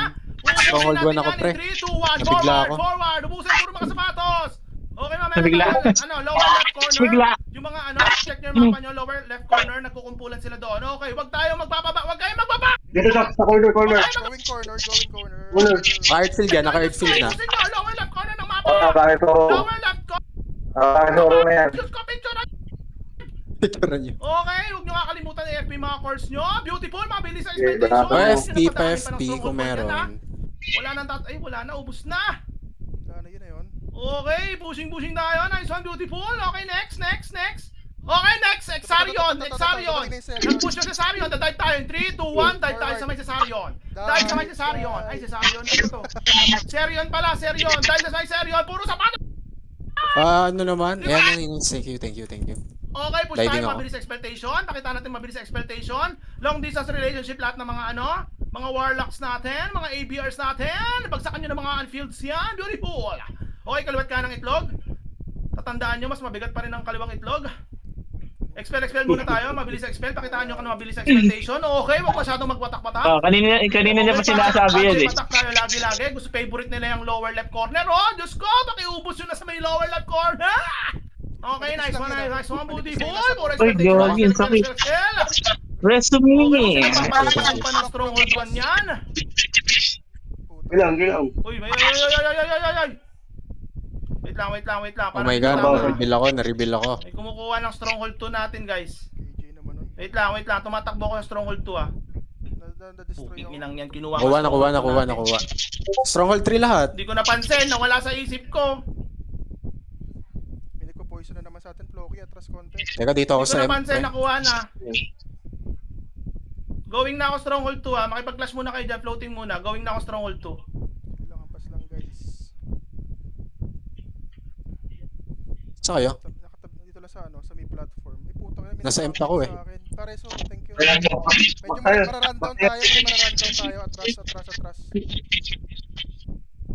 stronghold Ubusin one ako, natin pre. yan in 3, 2, 1. Nabigla Forward, ako. forward. Ubusin puro mga sapatos. Okay, ma'am. Nabigla. Lower left corner. Bigla. Yung mga check nyo yung mapa nyo, lower left corner, nagkukumpulan sila doon. Okay, wag tayo magbababa. Wag kayo magbaba. Dito sa corner. Going corner, going corner. Corner. Naka-outfield yan, naka-outfield na. Ubusin nyo, lower left corner ng mapa. Bakit ako? Lower left corner. Bakit ako na yan? Diyos ko, picture. Picture nyo. Okay, huwag nyo kakalimutan yung FP mga course nyo. Beautiful, mabilis sa Okay, expectation. baka- O, Yan, FP napatangin pa ng FP stronghold kung yan, meron. Wala nang wala na, ubus na. Sana yun na yun. Okay, pushing tayo. Nice one, beautiful. Okay, next. Okay, next, Exarion. Nag-push na sa Exarion. Dive tayo in 3, 2, 1. Dive tayo sa may Exarion. Dive sa may Exarion. Ay, Exarion. Ano to? Serion pala, Serion. Dive sa may Serion. Puro sapatos. Ano naman? Ayan, thank you. Okay, push Diving tayo, ako. mabilis expectation. Pakita natin mabilis expectation. Long distance relationship, lahat ng mga mga warlocks natin, mga ABRs natin. Bagsakan nyo ng mga unfields yan. Beautiful. Okay, kaliwat ka ng itlog. Tatandaan nyo, mas mabigat pa rin ang kaliwang itlog. Expel muna tayo. Mabilis expel. Pakitaan nyo ka ng mabilis expectation. Okay, wag masyadong magwatak-watak. Oh, kanina niya pa sinasabi yan eh. Patak tayo lagi-lagi. Gusto favorite nila yung lower left corner. Oh, Diyos ko, pakiubos yun na sa may lower left corner. Okay, nice one, beautiful. More Uy, expectation. Jogi, ang sakit. Resume. Okay, papalakan pa ng stronghold 1 yan. Gilang. Uy, ay. Wait lang. Oh my God, na-reveal ako. May kumukuha ng stronghold 2 natin, guys. KJ naman nun. Wait lang. Tumatakbo ko ng stronghold 2 Na-destroy Puking ako. inang yan, kinuha ko. Nakuha. Stronghold 3 lahat. Hindi ko napansin, nawala sa isip ko. May nagpo-poison na naman sa atin, Floki, atras konti. Teka, dito ako Hindi ko sa napansin, M. nakuha na. Going na ako stronghold 2 Makipag-clash muna kayo dyan, floating muna. Going na ako stronghold 2. Ilang ampas lang, guys. Saan kayo? Nakatab dito lang sa may platform. May putang ina, may Nasa nagpapakita M pa ko eh. sa akin. Pareso, thank you. Ayan, Medyo mararundown tayo, atras.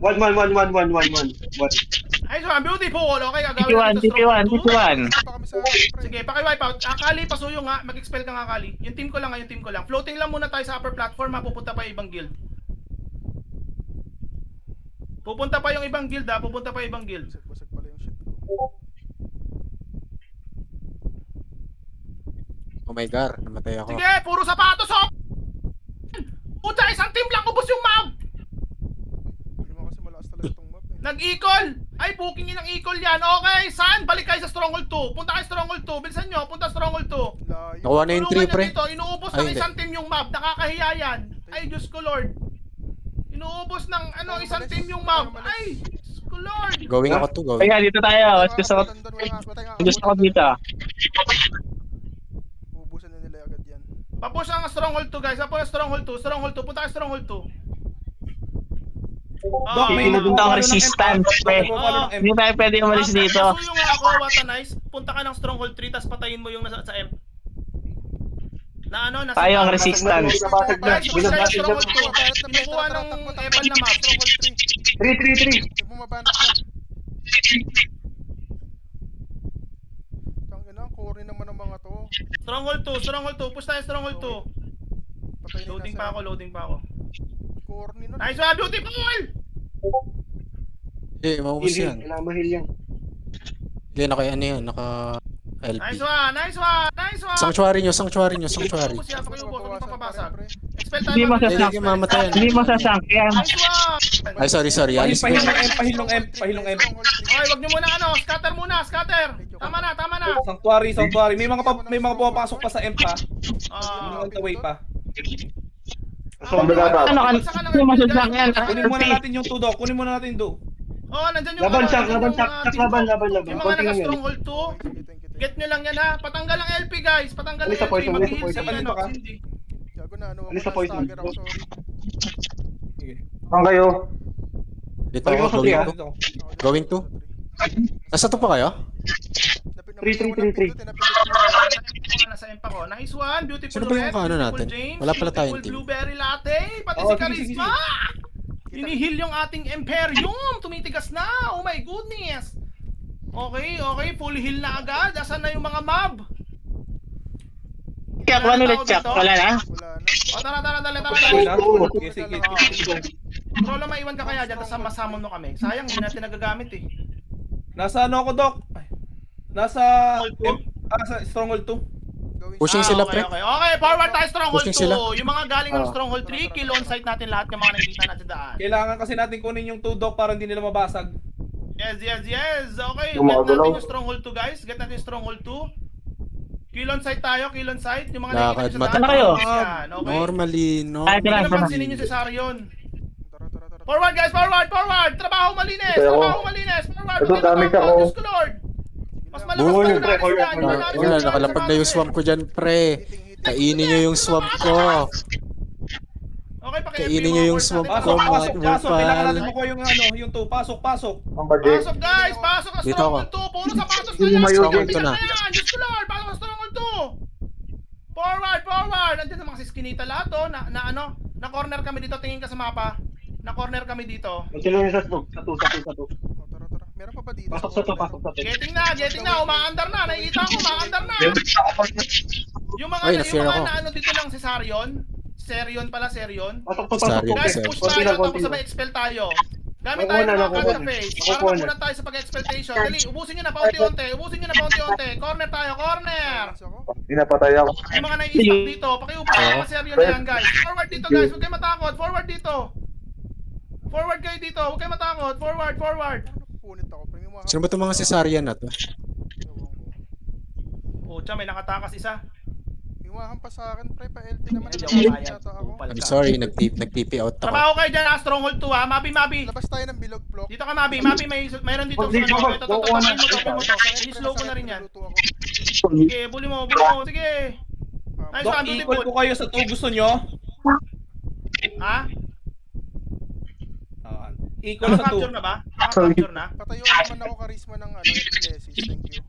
One. Ay, so beautiful. Okay, gagawin TP1. Pa kami sa pre. Sige, paki-wipe out. Kali, pasuyo nga. Mag-expel ka nga, Kali. Yung team ko lang. Floating lang muna tayo sa upper platform, pupunta pa yung ibang guild. Pupunta pa yung ibang guild. Basag pala yung shit ko. Oh my God, namatay ako. Sige, puro sapatos, Puta, isang team lang, ubos yung mob! Hindi mo kasi malakas talaga itong map eh. Nag-equal! Ay, booking ng equal yan. Okay, saan? Balik kayo sa Stronghold 2. Punta kayo Stronghold 2. Bilisan nyo, punta Stronghold 2. Layo. Nakuha na yung 3, pre. Dito, inuubos Ay, ng hindi. isang team yung map. Nakakahiya yan. Ay, Diyos ko Lord. Inuubos ng isang team yung map. Ay, Diyos ko Lord. Going ako to, going. Kaya dito tayo. Gusto ko dito. Ubusan na nila agad yan. Papush ang Stronghold 2, guys. Papush ang Stronghold 2. Punta kayo Stronghold 2. Doc, may Pupunta ang resistance, pre. Hindi tayo pwede umalis dito. Pasuyo nga ako, Watanice. Punta ka ng Stronghold 3, tapos patayin mo yung nasa sa M. Nasa Tayo ang resistance. Guys, push tayo Binabasag Stronghold 2. Kinukuha ng Evan na map. Stronghold 3. 3. Bumabanat na. Tangina, core naman ng mga to. Stronghold 2. Push tayo Stronghold 2. Patay na yung Loading nasa- pa ako, loading pa ako. Corny nun. Nice one, beautiful! Eh, maubos Heal, yan. kailangan mo heal yan. Hindi, naka ano yan, naka LP. Nice one, nice one, nice one! Sanctuary nyo, sanctuary nyo, sanctuary. Pakiubos yan, pakiubos, huwag yung papabasag. Pre. Expel tayo. Hindi mo mag- sasank. Hindi, mamatayan. Hindi mo sasank yan. Nice one! Ay, sorry. Pahil, Alis ko pahil yun. ng M, pahil ng M, pahil ng M. Okay, wag nyo muna ano, scatter muna, scatter! Tama na, tama na! Sanctuary, sanctuary. May mga pumapasok pa sa M pa. Ah, On the way pa. Pambala Ano ka? Hindi mo sasank yan. Kunin muna natin yung 2 Doc. Kunin muna natin 2. Oh, nandyan yung Laban, ano, Chak, nandyan laban, yung, Chak. Chak, laban. Yung mga Konti lang yan. naka-stronghold 2, Thank you. get nyo lang yan ha. Patanggal ang LP guys, patanggal ang Alis sa LP. poison, alis sa Mag-heal si poison. ano, Dito ka. Cindy. Gago na, ano, Alis sa poison. stagger ako, sorry. Saan kayo? Dito Balik ako, ako sa going tiya. to. Dito. Going to? Nasa to pa kayo? 3-3-3-3. Nasa MP ko. Nice one, beautiful Sino ba yung Red, kaano beautiful natin? James, Wala pala tayong beautiful team. Blueberry Latte, pati Oh, si sige, sige, Charisma! Inihil yung ating Imperium! Tumitigas na! Oh my goodness! Okay, full heal na agad. Asan na yung mga mob? Check, ano ulit check? Wala na? Wala na. O tara. Okay na? Sige. Bro, lang maiwan ka kaya dyan, tapos sama-sama mo kami. Sayang, hindi natin nagagamit eh. Nasa ano ako, Doc? Ay, nasa sa Stronghold 2. Gawin Pushing sila, pre. Okay, forward tayo Stronghold Pushing 2. sila. Yung mga galing ng Stronghold 3, kill on site natin lahat ng mga nakikita natin daan. Kailangan kasi natin kunin yung 2 Doc para hindi nila mabasag. Yes. Okay, Yung get mga natin galaw. yung Stronghold 2 guys. Get natin yung Stronghold 2. Kill on site tayo, kill on site. Yung mga Lakad, nakikita nyo mata- sa Ano kayo? Yan, okay. Normally, no. Ay, Hindi tara, na tara. pansinin nyo si Sarion. Tara. Forward guys, forward! Trabaho malinis! Okay, ako. Forward! Ito, Huwag kayo damage matangkad, ako. Diyos ko Lord! Mas malakas Buhay, tayo pre, natin forward, dyan. forward. Yung Wala, natin nakalapag na yung swamp ko dyan, pre. Kainin nyo yung swamp ko. Okay, Kainin nyo yung swamp ko, Pasok. Wolfal. Kailangan natin makuha yung ano, yung 2. Pasok. Ang budget. Pasok guys! Pasok ang Dito Stronghold ako. 2! Puro sapatos na Hindi yan! mayo Stronghold dito na. yan! Diyos ko Lord! Pasok ang Stronghold 2! Forward! Nandiyan na mga siskinita lahat oh. Na corner kami dito. Tingin ka sa mapa. Na corner kami dito. Continue sa 2. Sa 2. Oh, tara. Meron pa ba dito? Pasok sa 2. Getting na! Umaandar na! Nakikita ko, umaandar na! Yung mga, Ay, yung na-fear mga ako. na ano dito lang si Sarion. Serion. Pasok to. Sorry. Guys, Sir. push Konti tayo lang, konti tapos lang. sabay expel tayo. Gamit Nakuha tayo na, ng mga nakuha cut na. face. Para Nakuha na. makunan tayo sa pag-expectation. Dali, ubusin nyo na paunti-unti. Corner tayo, corner. Hindi napatay ako. Yung mga nai-stack dito, pakiupo sa mga seryo na yan guys. Forward dito guys, huwag kayo matakot. Forward dito. Forward kayo dito, huwag kayo matakot. Forward. Punit ako. Pre, may mga- Sino ba itong mga cesarian na to? Ewan ko. Pucha, may nakatakas isa. May mahampas sa akin, pre. Pa-LT naman. Hindi Nalaman ako kaya. yata ako. Upal I'm ka. sorry, nag-TP out ako. Trabaho kayo dyan ha, Stronghold 2 ha. Mabi. Labas tayo ng bilog block. Dito ka Mabi, mayroon dito. Pag dito, Ito, kukuha na. topin mo to. I-slow ko na rin yan. Luto ako. Sige, bully mo, sige. Nice Doc, one, equal beautiful. ko kayo sa 2. Gusto nyo? Ha? Equal sa 2. Nakaka-capture na ba? Nakaka-capture na? Patayuan naman ako karisma ng ano, Epilesis. Thank you.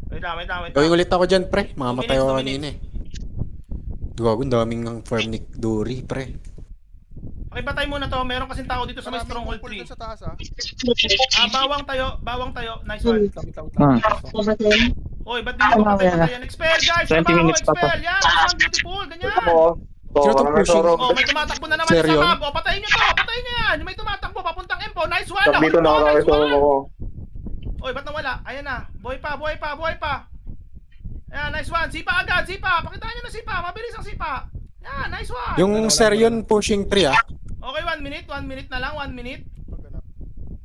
Wait lang. Gawin ulit ako dyan, pre. Mamamatay ako 2 minutes. kanina eh. Gago, ang daming ng farm ni Dory, pre. Okay, patay muna to. Meron kasing tao dito sa may Maraming Stronghold pupul 3. dun sa taas, ah. Bawang tayo. Nice one. Oy, ba't di mo Ano, patay yan, yan? Expel, guys! 20 Trabaho, minutes pa to. expel! Yan! Nice one, beautiful! Ganyan! Sino to pushing? Oh, may tumatakbo na naman Seryo? sa map. Oh, patayin nyo to! Patayin nyo yan! May tumatakbo, papuntang Empo. Nice one! Sab dito Hold on, nice nakakakita one! ako. Oy, ba't nawala? Ayan na. Buhay pa. Ayan, nice one. Sipa agad, sipa. Pakitaan nyo na sipa. Mabilis ang sipa. Yan, nice one. Yung Serion pushing 3 ah. Okay, 1 minute. 1 minute na lang. 1 minute. Pagganap.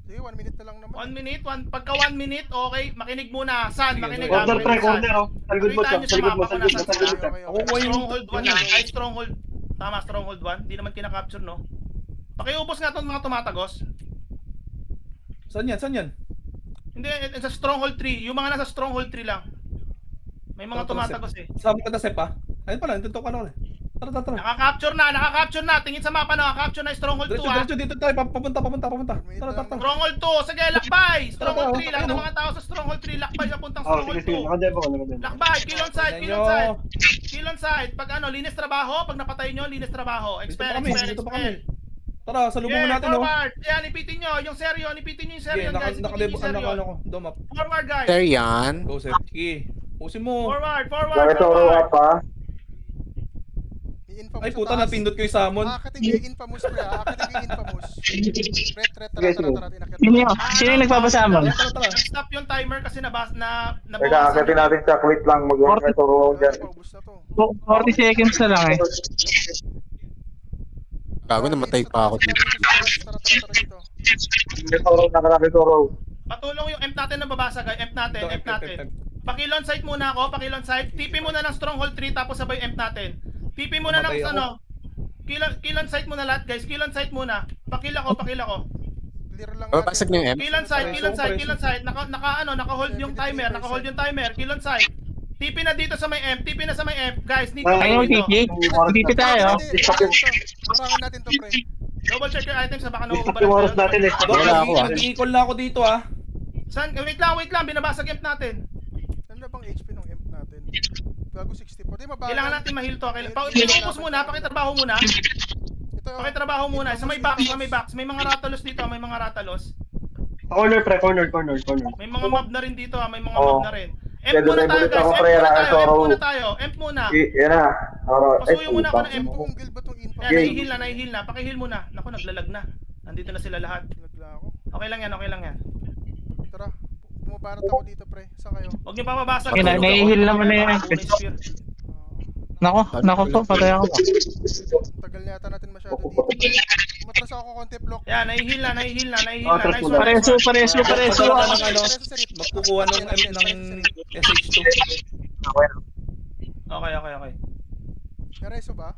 Sige, 1 minute na lang naman. 1 minute. Pagka 1 minute, okay. Makinig muna. San, makinig. Corner, pre. San. Corner, oh. Sa likod mo, Pakitaan nyo sa likod mo. mapa kung nasaan sila. Ako ko yung Stronghold 1 na. Ay, Stronghold. Tama, Stronghold 1. Di naman kinakapture, no? Pakiubos nga itong mga tumatagos. Saan yan? Hindi, sa Stronghold 3. Yung mga nasa Stronghold 3 lang. May mga tumatagos eh. Sama ka na, Sep ha? Ayun pala, nandito ka na ulit. Tara. Nakaka-capture na. Tingin sa mapa, nakaka-capture na yung Stronghold 2 ha. Diretso dito tayo. Papunta. Tara. Stronghold 2, sige, lakbay! Stronghold 3, lahat ng Ayun, mga tao sa Stronghold 3, lakbay papuntang Oh, Stronghold sige. 2. Nakadebo ko. Lakbay, kill on side. Pag ano, linis trabaho, pag napatay nyo, linis trabaho. Expel. Dito pa kami. Tara, salubong mo natin, no? Forward. Yan, ipitin nyo, yung Serion, guys. Ipitin nyo Nakadebo, yung Serion. Domap. Forward, guys. Serian. Go, Sep. Sige. Pusin mo. Forward. Bakit ako pa? I-infamous Ay sa puta, taas. napindot ko yung summon. Aakatin ko yung infamous, pre. Aakatin ko yung infamous. Ret, Sige, sige. tara. Inakyat Sino ko. yun? Sino yung nagpapasamon? Tara. Nag-stop yung timer kasi Teka, nabawasan akitin natin siya. Wait lang. Mag-turo ko dyan. Paubos na to. 40 seconds na lang eh. Gago, namatay pa ako dito. Tara dito. Turo, nakakituro. Patulong yung M natin na babasag. M natin. Pakilon site muna ako, pakilon site. TP muna ng Stronghold 3 tapos sabay M natin. TP muna ng Mamatay ako. ano. Kilon site muna lahat guys. Kilon site muna. Pakil ako. Clear lang Babasag na yung M. Kilon site. Naka-hold yung timer. Kilon site. TP na dito sa may M. Guys, need Ayun, dito. TP. TP tayo. Parangan natin to, pre. Double check your items na baka nauubaran Yung oras tayo. natin eh. Wala ako, ah. Nag-i-call na ako dito ah. Wait lang. Binabasag M natin. Ano na bang HP ng imp natin? Gago 60 po. Di mabagal. Kailangan natin ma-heal to. Pinupos muna. Pakitrabaho muna. Ito, Pakitrabaho muna. Sa may box. May mga ratalos dito. May mga ratalos. Corner, pre. Corner. May mga mob na rin dito. May mga Oo. mob na rin. Kaya M muna tayo doon guys. ako, pre, M muna. Yan na. Pasuyo muna ako ng M. buong guild ba itong info? Ayan, nahihil na. Pakihil muna. Naku, naglalag na. Nandito na sila lahat. Nagla ako. Okay lang yan. Tara, bumabarat ako dito, pre. Saan kayo? Huwag niyo papabasag. Okay na, nahihil naman na yan. Nako po, patay ako. Ang tagal yata natin masyado dito. Matras ako konti block. Yan, nahihil na. Atras muna. Pareso. Magkukuha ng SH2. Okay. Nareso ba?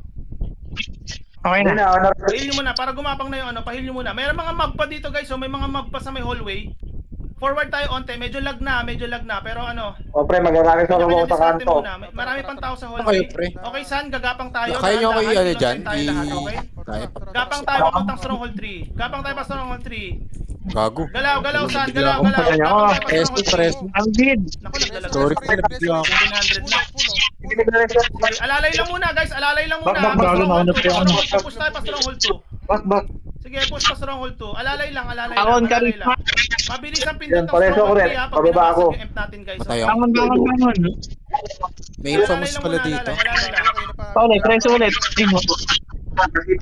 Okay Hindi na. na. Pahil nyo muna, para gumapang na yung ano, pahil nyo muna. Mayroon mga mob pa dito guys, so may mga mob pa sa may hallway. Forward tayo onte, medyo lag na, pero ano. O pre, mag-aakit sa Medyo ako sa diskarte kanto. muna. May marami pang tao sa Ano kayo, hallway. pre? Okay, San, gagapang tayo. Kaya nyo ako Dahan-dahan, i-ano kilon dyan? tayo lahat, okay? Kaya. Gapang tayo papuntang Stronghold 3. Gapang tayo pa Stronghold 3. Gago. Galaw, San, galaw. Kaya Gapang tayo pa Preso, Stronghold 3. preso. Ang bid. Naku, naglalag. Sorry, pre, napigla ako. 700 na. Puno. Alalay lang muna guys, alalay lang muna. Back, Stronghold 2, back, back. push tayo pa Stronghold 2. Back. Sige, push pa Stronghold 2. Alalay lang. Akon, Alalay Karis. lang. Mabilis ang pindot Yan, ng pareso ko Stronghold rin. 3 ha. Pag Pababa binabasag ako. yung imp natin guys. Patay ako. Bangon. May infamous pala dito. Alalay lang. Ulit, preso ulit.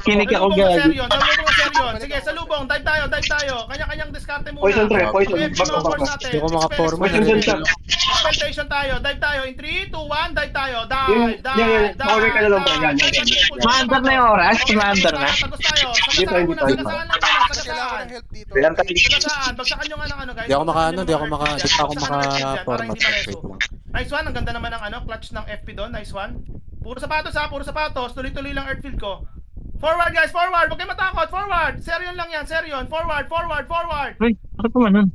Kinig ako gagi. Salubong. Sige, salubong. Dive tayo. Kanya-kanyang diskarte muna. Poison, pre. Poison. Okay, Back. Hindi ko makaporma. Poison dyan. Expectation tayo. Dive tayo. In 3, 2, 1. Dive tayo. Yan. Corner ka na lang, pre. Yan. Maandar na yung oras. Maandar na. Tagos tayo. Dito, Sagasaan dito, muna. dito. Sagasaan lang muna. Kailangan ko Sagasaan. ng help dito. Ilan tayo? Sagasaan. Bagsakan nyo nga ng ano guys. Di ako maka-ano, di ako Bagsakan nyo ng di pa ako Bagsakan ng red dyan, para maka-format. hindi mareso. Wait lang. Nice one. Ang ganda naman ng ano, clutch ng FP doon. Nice one. Puro sapatos. Tuloy-tuloy lang earthfield ko. Forward guys, forward. Huwag kayo matakot. Forward. Serion lang yan, serion. Forward. Uy, ano pa man nun?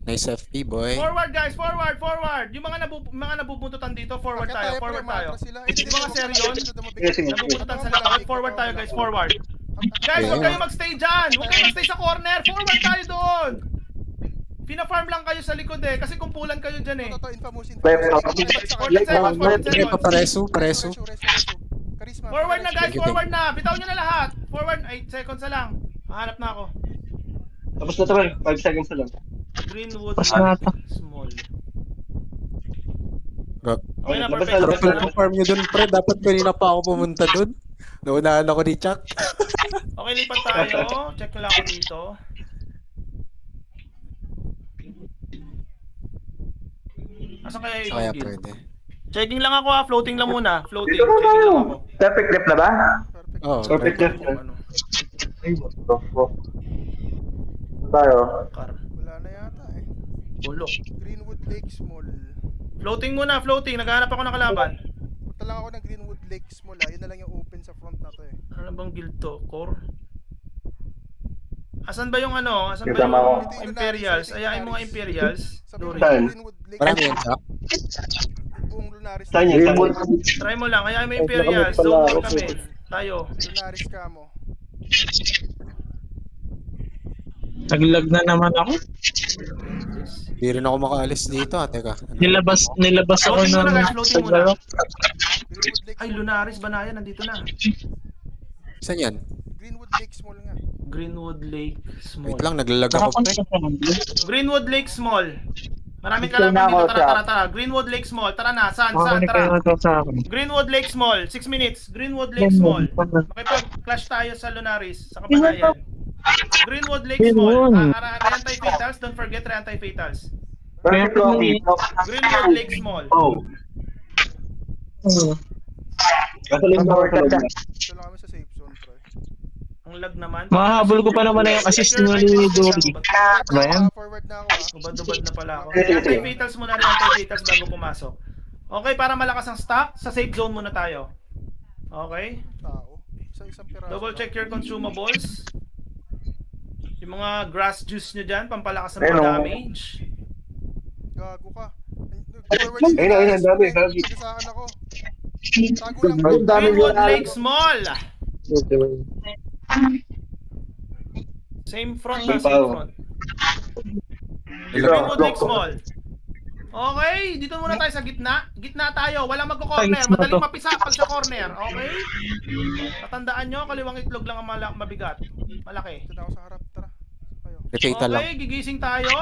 Nice FP, boy. Forward guys, forward. Yung mga nabubuntutan dito, forward tayo. Yung mga serion, nabubuntutan sa likod. Forward tayo guys, forward. Guys, huwag kayo magstay dyan. Huwag kayo magstay sa corner. Forward tayo doon. Pina-farm lang kayo sa likod eh, kasi kumpulan kayo dyan eh. Ito, infamous. Hindi pa preso. Charisma. Forward na guys, Thank you, forward na. Bitaw nyo na lahat. Forward, 8 seconds na lang. Hahanap na ako. Tapos na to, pre. 5 seconds na lang. Greenwood Pas na ata. small. Gag. Okay na, Labas perfect. na, Dapat farm nyo dun, pre. Dapat kanina pa ako pumunta dun. Naunahan ako ni Chuck. Okay, lipat tayo. Check ko lang ako dito. Asan kaya yung Kaya guild? pwede. Checking lang ako ha, floating lang muna. Floating, checking lang ako. Perfect clip na ba? Oo, Perfect pwede. left. Ano, Tayo. car. Wala na yata eh. Bulok. Greenwood Lake Small. Floating muna, floating. Naghahanap ako ng kalaban. Punta lang ako ng Greenwood Lake Small ah. Yun na lang yung open sa front na to eh. Ano bang guild to? Core? Asan ba yung ano? Asan ba Kasama yung ko. Imperials? Ayain mo nga Imperials. Sabi mo, Dory. Saan? Greenwood Lake Marami yan, Chuck. buong Lunaris. Saan yun? Greenwood. Try mo lang. Ayain mo Imperials. Pala, Zone okay. kami. Tayo. Lunaris ka mo. Naglag na naman ako. Hindi rin ako makaalis dito, teka. Nilabas ako Floating muna ng guys, floating muna. Greenwood Lake Ay, Small. Lunaris, Banaya, nandito na. Saan yan? Greenwood Lake Small nga. Greenwood Lake Small. Wait lang, naglalag ako, pre. Nakapunta ka sa nandun. Greenwood Lake Small. Maraming Picture kalaban na dito. ako, Tara, Chap. tara, tara. Greenwood Lake Mall. Tara na. Saan? Makunik kayo Tara. ito sa akin. Greenwood Lake Mall. 6 minutes. Greenwood Lake Mall. Makipag-clash tayo sa Lunaris. Sa Kabanayan. Greenwood Lake Mall. Anti-fatals. Don't forget anti-fatals. Perfect Loki. Greenwood Lake Mall. Oh. Gasolin ba? Ito lang kami sa safe zone, pre. Ang lag naman. Mahahabol ko pa naman na yung assist ni Dory. Ba yan? Forward na ako, ha. Ubad-ubad na pala ako. Anti-fatals muna rin. Anti-fatals bago pumasok. Okay, para malakas ang stock, sa safe zone muna tayo. Okay? Tao. Isang piraso. Double check your consumables. Yung mga grass juice nyo dyan, pampalakas ng Ayun, mga oh. damage. Gago ka. Ayun, ang dami, dami. Nagasaan ako. Tago lang. Ang dami Greenwood yun. Lake Mall. Same front na, same front. Greenwood Lake Mall. Okay, dito muna tayo sa gitna. Gitna tayo, walang magko-corner. Thanks, Madaling Mato. mapisa pag sa corner. Okay? Tatandaan nyo, kaliwang itlog lang ang mabigat. Malaki. Ito na ako sa harap. Tara. Kayo. Fatal lang. Okay, gigising tayo.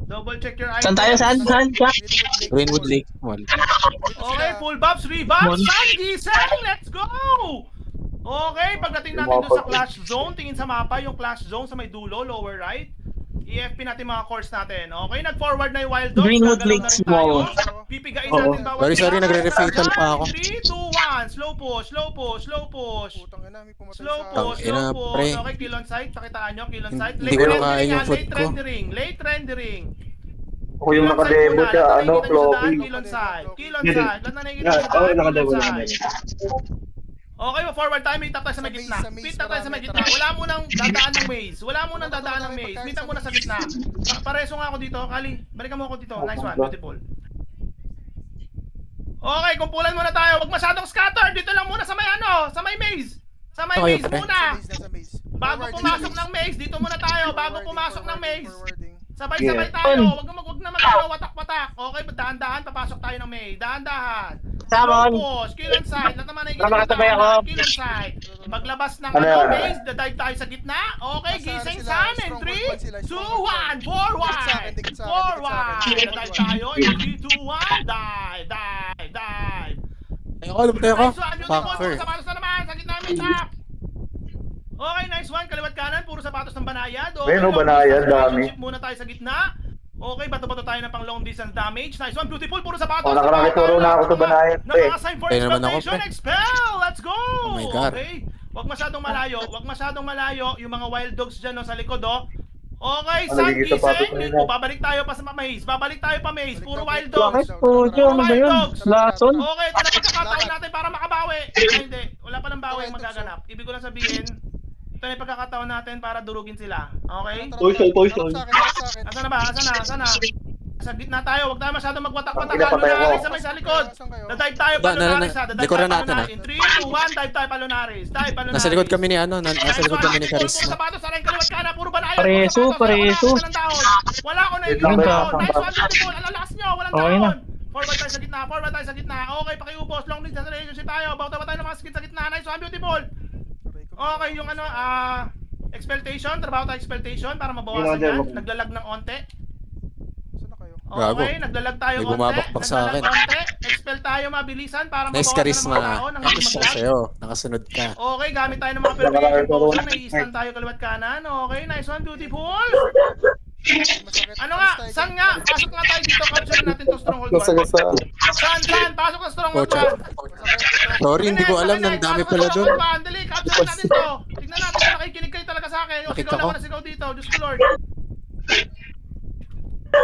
Double check your items. Saan tayo? Saan? Saan? Greenwood Lake Mall. Okay, full buffs, rebuffs, sun gising! Let's go! Okay, pagdating natin doon sa clash zone, tingin sa mapa yung clash zone sa may dulo, lower right. EFP natin mga cores natin. Okay, nag-forward na yung Wild Dogs. Greenwood Gagalaw Lake na rin Small. tayo. Pipigain Oo. natin bawat Sorry, isa. nagre-refatal pa ako. 3, 2, 1. Slow push, slow push, slow push. Putang ina, may pumatay Slow sa push, Tangina, slow push. pre. Okay, kill on sight. Pakitaan nyo, kill on sight. Hindi ko na kaya yung foot late ko. rendering. Late rendering. Ako yung nakademo siya, ano, Floppy. Kill on side. Kill on Yeah, side. Lahat na nakikita nyo sa Oo, daan, nakadabo kill on naman. side. Okay, forward tayo. Meet up tayo sa may Sa gitna. maze, sa maze, Meet up tayo sa may marami. gitna. Wala munang dadaan ng maze. Wala munang dadaan ng maze. Meet up muna sa gitna. Pareso nga ako dito. Kali, balikan mo ako dito. Nice one. Beautiful. Okay, kumpulan muna tayo. Huwag masyadong scatter. Dito lang muna sa may ano, sa may maze. Sa may Okay, maze pre. muna. maze na sa maze. Bago Forwarding pumasok sa ng maze, dito muna tayo. Bago Forwarding, pumasok ng maze. forwarding. Sabay-sabay tayo. Wag na mag-watak-watak. Okay, dahan-dahan papasok tayo ng maze. Dahan-dahan. Sama Slow on. push, kill on side. Lahat naman nakikita Tama, nyo, katabay ako. kill on side. Paglabas ng Ano yan? maze, dadive tayo sa gitna. Okay, Nasa gising sila, sun in strong 3, hold sila, 2, strong hold. 1, forward. Dikit sa akin, Forward. dikit sa akin. Dadive tayo in 3, 2, 1, dive, dive, dive. Ayoko, lumutay ako. Nice one, beautiful. Fucker. Puro sapatos na naman. Sa gitna may tap. Okay, nice one. Kaliwat kanan, puro sapatos ng banayad. Okay, Ayun, long banayad, distance dami. relationship muna tayo sa gitna. Okay, bato-bato tayo ng pang long distance damage. Nice one, beautiful. Puro sapatos. Oh, nakarakituro na ako sa banayad, pre. Naka-assign for Kaya naman ako, exploitation. pre. Expel! Let's go! Oh my God. Okay. Huwag masyadong malayo. Huwag masyadong malayo. Yung mga wild dogs dyan no, sa likod, oh. Okay, Ano, sun nagiging sapatos gising. na Dito, yun. babalik tayo pa sa maze. Babalik tayo pa maze. Puro wild Bakit dogs. po? Ano ba yun? Lason? Okay, ito na pagkakataon natin para makabawi. Ay, hindi. Wala pa ng bawi ang magaganap. Ibig ko lang sabihin, ito na yung pagkakataon natin para durugin sila. Okay? Poison, poison. Harap sa akin, harap sa akin. Asan na ba? Asan na? Asan na? Sa gitna tayo. Huwag tayo masyadong magwatak-watak. Pinapatay ako. Lunaris sa may sa likod. Asan kayo? Dadive tayo pa Lunaris ha. Dadive Likuran tayo pa natin, Lunaris. In 3, 2, 1, dive tayo pa Lunaris. Dive pa Lunaris. Nasa likod kami ni ano, nasa likod kami ni Puro Charisma. sapatos sa rin kaliwat ka na. Puro banayan. Pareso, Puro sapatos. pareso. Wala ng dahon. Wala ko na yung Wait lang, dahon. wait lang. Nice one, beautiful. Alalakas nyo. Walang Okay na. dahon. Forward tayo sa gitna. Forward tayo sa gitna. Okay, pakiubos. Long distance relationship tayo. Bawta ba tayo ng mga skid sa gitna. Nice one, beautiful. Okay, yung ano, expectation. Trabaho tayo expectation para mabawasan yan. Naglalag ng onte. Saan na kayo? Gago. Okay, naglalag tayo May onte. bumabakbak sa akin. Onte. Expel tayo mabilisan para Nice mabawasan ng Charisma. mga tao. Nang Ang hindi gusto ko mag-lag. sa'yo. Nakasunod ka. Okay, gamit tayo ng mga permeation potion. May stand tayo kaliwat kanan. Okay, nice one, beautiful. Masakit. Ano nga? Alis tayo Saan dyan. nga? Pasok nga tayo dito. Capture natin tong stronghold Nasa 1. gasa. Saan? Pasok ang stronghold Coach, 1. sorry, hindi ko alam. Ang dami pala dun. Dali, capture natin to. Tignan natin kung nakikinig kayo talaga sa akin. O, Nakita sigaw ko. naman na sigaw dito. Diyos ko Lord.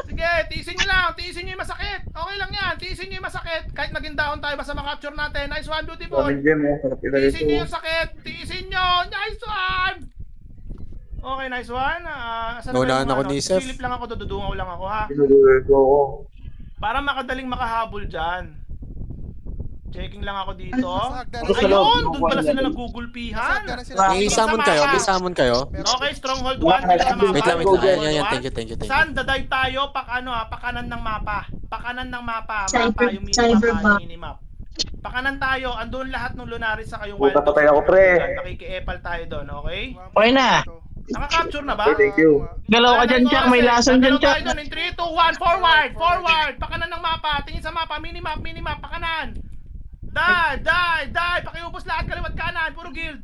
Sige, tiisin nyo lang. Tiisin nyo yung masakit. Okay lang yan. Tiisin nyo yung masakit. Kahit naging down tayo, basta makapture natin. Nice one, beautiful. Daming gem, oh. Sarap ilagay Tiisin nyo ko. yung sakit. Tiisin nyo. Nice one. Okay, nice one. Saan Naunahan ba yung ako ano? ni Seth. Silip lang ako, dudungaw lang ako ha. Pinulungan ko ako. Para makadaling makahabol dyan. Checking lang ako dito. Sa hagdan. Ayun! Doon pala sila nagugulpihan. May summon kayo, may summon kayo. Okay, stronghold 1. Wait Wait lang, wait lang. Ayan, yan. Thank you, thank you, thank you. Saan dadive tayo? Pakanan ng mapa. Pakanan ng mapa. Cyber- Mapa, yung cyber minimap. map. Yung minimap. Pakanan tayo. Andun lahat ng Lunaris sa kayong wild Puta, dogs. patay ako, pre. Nakikiepal tayo doon, okay? Okay na. Nakaka-capture na ba? Okay, thank you. Galaw ka dyan, Jack. May lason dyan, Galaw Jack. tayo dun. In 3, 2, 1, forward! Forward! Pakanan ng mapa. Tingin sa mapa. Minimap, pakanan. Die! Pakiubos lahat, kaliwat kanan. Puro guild.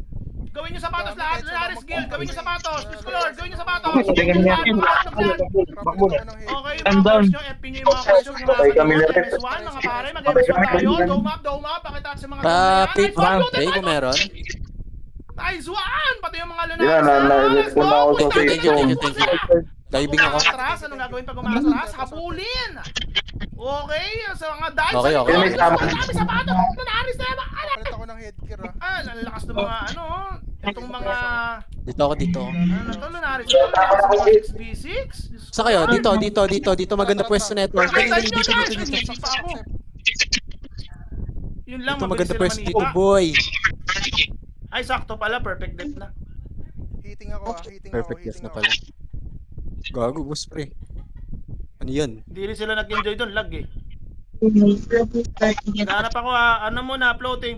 Gawin nyo sapatos lahat. Lunaris guild. Gawin nyo sapatos. Push color. Gawin nyo sapatos. Okay, I'm mga down. coach nyo. FP nyo yung mga coach nyo. Patay kami na rin. MS1, mga pare. Mag-MS1 tayo. Dome up. Pakita sa mga Pick Nice one, one. Ray, kung meron. Nice one! Pati yung mga Yan, lunaris. na-respond ako sa Thank you, Facebook. thank you. Diving ako. Atras, anong gagawin pag umatras? Habulin! Okay, so mga dives. Okay, okay. Ano, May tama. Dami sapato. Lunaris na ba? Palit ako ng headgear ah. Ah, lalakas ng mga ano, itong mga Dito ako, dito. ano to, lunaris. Ito, lunaris 6v6. Sa kayo, dito. Maganda pwesto na ito. Dito. Pa ako. Yun lang, Dito mabilis maganda sila pwesto dito, manita. boy. Ay, sakto pala, perfect death na. Hitting ako ah. Hitting Perfect ako. yes na pala. Gago, boss, pre. Ano yan? Hindi rin sila nag-enjoy doon, lag eh. Hanap ako ano muna, floating.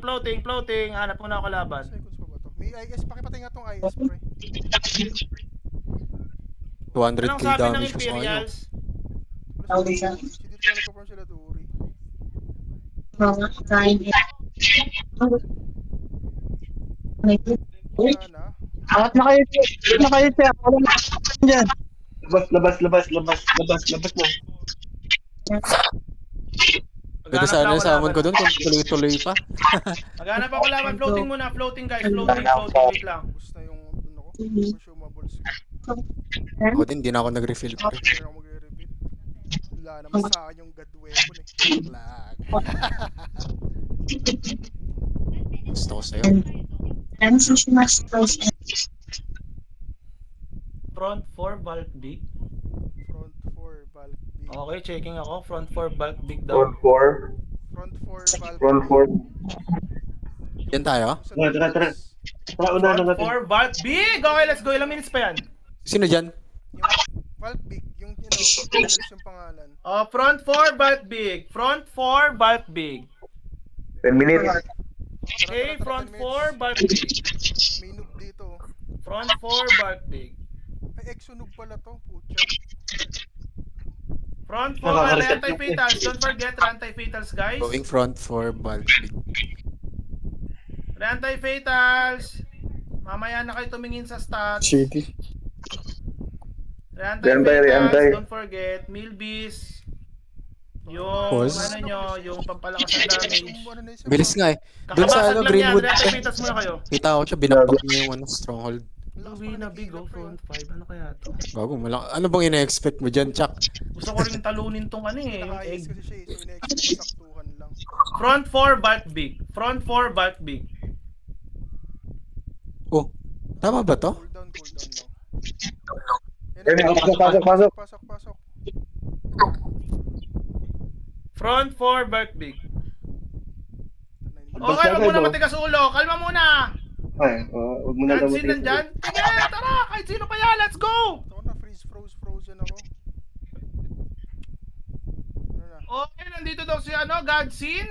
Hanap muna ako laban. Seconds pa ba to? May IS. Pakipatinga tong IS, pre. 200k Anong sabi ng damage mo sa kanya. Imperials? Si dito talaga nagpo-form sila Duri. Sana. Angat na kayo, Jack. Wala na dyan. Labas na. Ganda sana yung salmon ko doon kung tuloy-tuloy pa. Maghanap ako laban, floating muna, floating guys, floating, wait lang. Ubus na yung ano ko. Consumables. Ako din, hindi na ako nag-refill. Pre. Hindi ako magre-reveal. Wala naman sa akin yung god weapon eh. Lag. Gusto ko sa'yo. Front 4, bulk big. Front 4, bulk big. Okay, checking ako. Front 4, bulk big daw. Front 4. Front 4, bulk Front big. 4. Yan tayo? Tara. Tara, unahan na Front natin. 4, bulk big! Okay, let's go. Ilang minutes pa yan? Sino dyan? Yung bulk big, yung madalas yung pangalan. Oh, front 4, bulk big. Front 4, bulk big. 10 minutes. Okay, Tara, front 10 minutes. 4, bulk big. May noob dito. Front 4, bulk big. Ay, exo noob pala to. Putya. Front 4, Nakaka-reset anti-fatals. Don't forget, anti-fatals, guys. Going front for bulk big. Anti-fatals. Mamaya na kayo tumingin sa stats. Shitty. Reantay. Anti-fatals, don't forget. Milbis. Yung Pause. ano nyo, yung pampalakas ng damage. Ano na yun? Bilis nga eh. Doon sa Kakabasag ano, lang Greenwood. yan. Anti-fatals muna kayo. Kita ko siya, binakpak niya yung ano, stronghold. Louis na big, oh, front 5. Ano kaya to? Gago, ano bang ina-expect mo dyan, Chuck? Gusto ko rin talunin tong ano eh, yung Naka-IS egg. kasi siya eh. So, ina-expect saktuhan lang. Front 4, bulk big. Front 4, bulk big. Oh, tama ba to? Cool down lang. Pasok. Pasok. Front 4, bulk big. Oh, Okay, wag muna matigas ulo. Kalma muna. Ay, huwag mo na Kahit daw sino nandyan. Sige, tara. Kahit sino pa yan. Let's go. Ako na frozen ako. Ano na? Okay, nandito daw si Godseen.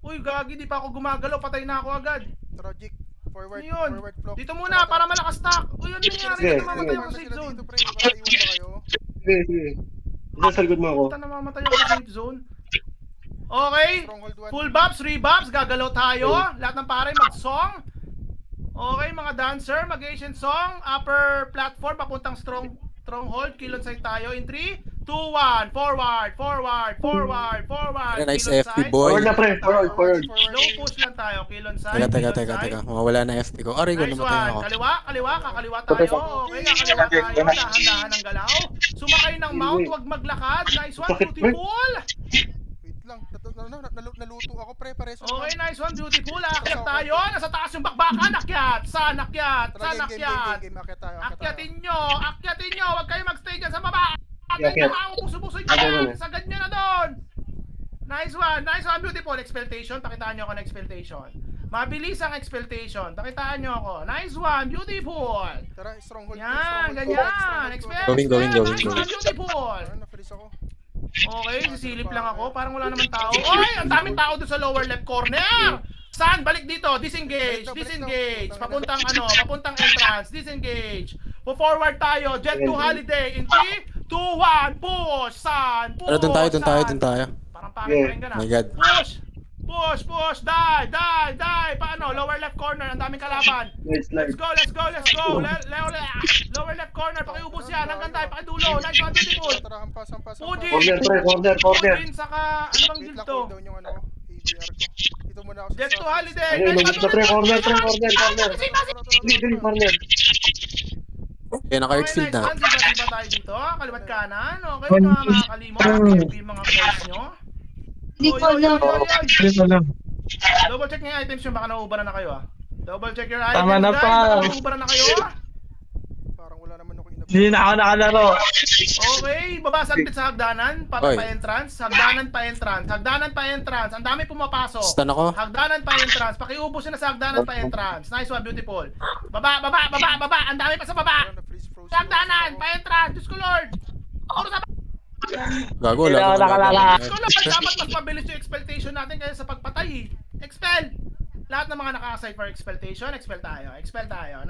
Uy, gagi. Di pa ako gumagalaw. Patay na ako agad. Tragic. Forward, Ano yun? forward flow. Dito muna para malakas stock. Uy, ano nangyari? Sige, Dito namamatay sige. ako sa safe zone. Dito pre, baka iwan ba kayo? Sige. Isa sa likod mo ako. Puta, namamatay ako sa safe zone. Okay. Stronghold 1. Full bobs, rebobs, gagalaw tayo. Lahat ng pare mag-song. Okay, mga dancer, mag-Asian song. Upper platform, papuntang stronghold. Kilon side tayo. In 3, 2, 1. Forward. Nice Kilon FP side. boy. Forward na pre, forward. Low push lang tayo. Kilon side. Teka. kilon side. Mawala na FP ko. Aray ko, Nice namatay one. ako. Kakaliwa tayo. Okay, kakaliwa tayo. Dahan-dahan ang galaw. Sumakay ng mount, wag maglakad. Nice one, beautiful. Wait lang. Naluto ako pre, pareso. Okay, nice one, beautiful. Akyat tayo. Nasa taas yung bakbakan. Akyat. Saan akyat? Game. Akit tayo. Akyatin nyo. Huwag kayo magstay dyan sa baba. Akyatin nyo. Puso-puso nyo. Sagad nyo na doon. Nice one, beautiful. Expectation. Pakitaan nyo ako ng expectation. Mabilis ang expectation. Pakitaan nyo ako. Nice one, beautiful. Tara, stronghold. Yan, ganyan. Expect. Going. Nice one, beautiful. Na-freeze ako. Okay, sisilip lang ako. Parang wala naman tao. Oy, ang daming tao doon sa lower left corner. Saan? Balik dito. Disengage. Papuntang entrance. Disengage. Po-forward tayo. Jet to Holiday. In 3, 2, 1. Push, son. Push, Ano, dun tayo. son. Parang pangit ka na. My God. Push. Die. Paano? Lower left corner. Ang daming kalaban. Let's go. Lower left corner. Pakiubos yan. Hanggang tayo. Pakidulo. Nice one, beautiful. Tara, hampas. Pujin. Corner. Pujin, saka ano bang Wait guild lang, to? cooldown yung ano, ADR ko. Dito muna ako sa Jet to south. Holiday. Ayun, Nice lumabas na, one, corner. beautiful. Corner. Yan, naka-airfield na. Diba tayo dito? Kalimat kanan. Okay, mga kalimot. Yung mga force nyo. Hindi ko alam. Hindi ko alam. Double check yung items nyo. Baka nauubaran na kayo ah. Double check your items Tama na guys. pa. Baka nauubaran na kayo ah. Parang wala naman ako inabot. Hindi na ako nakalaro. Okay, babasaglit sa hagdanan. Oy. Pa-entrance. Hagdanan pa entrance. Ang dami pumapasok. Stun ako. Hagdanan pa entrance. Pakiubos na sa hagdanan pa entrance. Nice one, beautiful. Baba. Ang dami pa sa baba. Parang na-freeze froze. Sa hagdanan pa entrance. Diyos ko Lord. Puro sa Gago, Hindi wala ako nakalala. Diyos ko Lord. Dapat mas mabilis yung expectation natin kaysa sa pagpatay eh. Expel. Lahat ng mga naka-assign for expectation, expel tayo.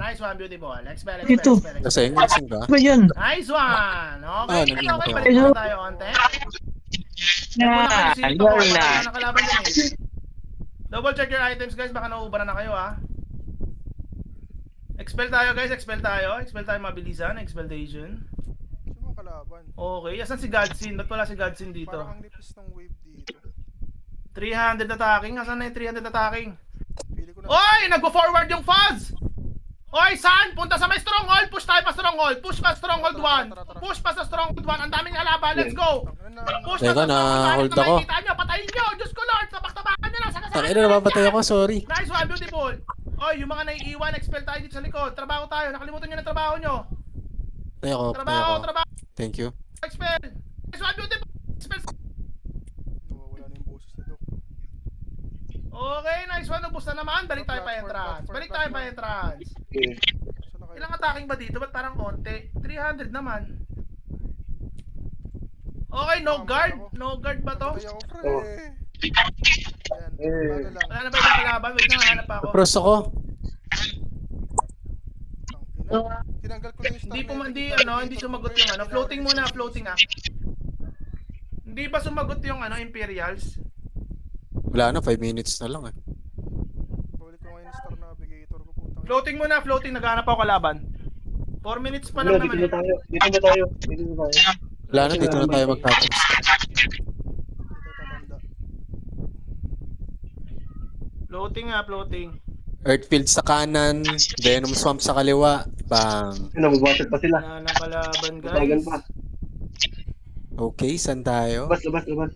Nice one, beautiful. Expel. Ito. Lasing ka. Ano ba yan? Nice one. Okay, naging okay. ito. Balik na tayo onte. Ayun na. Nakalaban din eh. Double check your items guys, baka nauubaran na kayo ah. Expel tayo guys, expel tayo mabilisan, expeltation. Sino mga kalaban? Okay, asan si Godsin? Ba't wala si Godsin dito? Parang ang nipis ng wave dito. 300 attacking, asan na yung 300 attacking? Pili ko na. Oy! Nagpo-forward yung Fuzz! Oy, San! Punta sa may stronghold! Push tayo pa stronghold! Push pa stronghold 1! Push pa sa stronghold 1! Ang daming kalaban! Let's go! Tangina na. Push Teka, pa sa stronghold 1! na-hold At ako. makikita nyo! Patayin nyo! Diyos ko Lord! Sabak-tabakan nyo lang! Tangina, napapatay ako, sorry. Nice one! Beautiful! Oy, yung mga naiiwan, expel tayo dito sa likod. Trabaho tayo! Nakalimutan nyo ng trabaho nyo! Patay ako. Trabaho! Thank you. Expel! Nice one! Beautiful! Expel! Nawawala na yung boses ni Doc. Okay, nice one! Ubus na naman! Balik tayo pa entrance! Balik tayo pa entrance! Saan na kayo? Ilang attacking ba dito? Ba't parang konti? 300 naman. Okay, no guard. No guard ba to? Patay ako, pre. Oh. Ayan, ano lang. Wala na ba yung kalaban? Wait na, hanap ako. Pros ako. Tangina. Tinanggal ko na yung star. Hindi sumagot yung ano. Floating muna, floating ah. Hindi ba sumagot yung ano, Imperials? Wala na, 5 minutes na lang eh. Balik ko ngayon yung star navigator ko, putang. Floating muna, floating. Naghahanap ako kalaban. 4 minutes pa lang naman eh. Dito na tayo. Wala na, dito na tayo magtatapos. Dito tatanda. Floating nga, floating. Earthfield sa kanan, Venom Swamp sa kaliwa. Bang. Nabubasit pa sila. Wala ng kalaban Tagan guys. pa. Okay, saan tayo? Labas. 4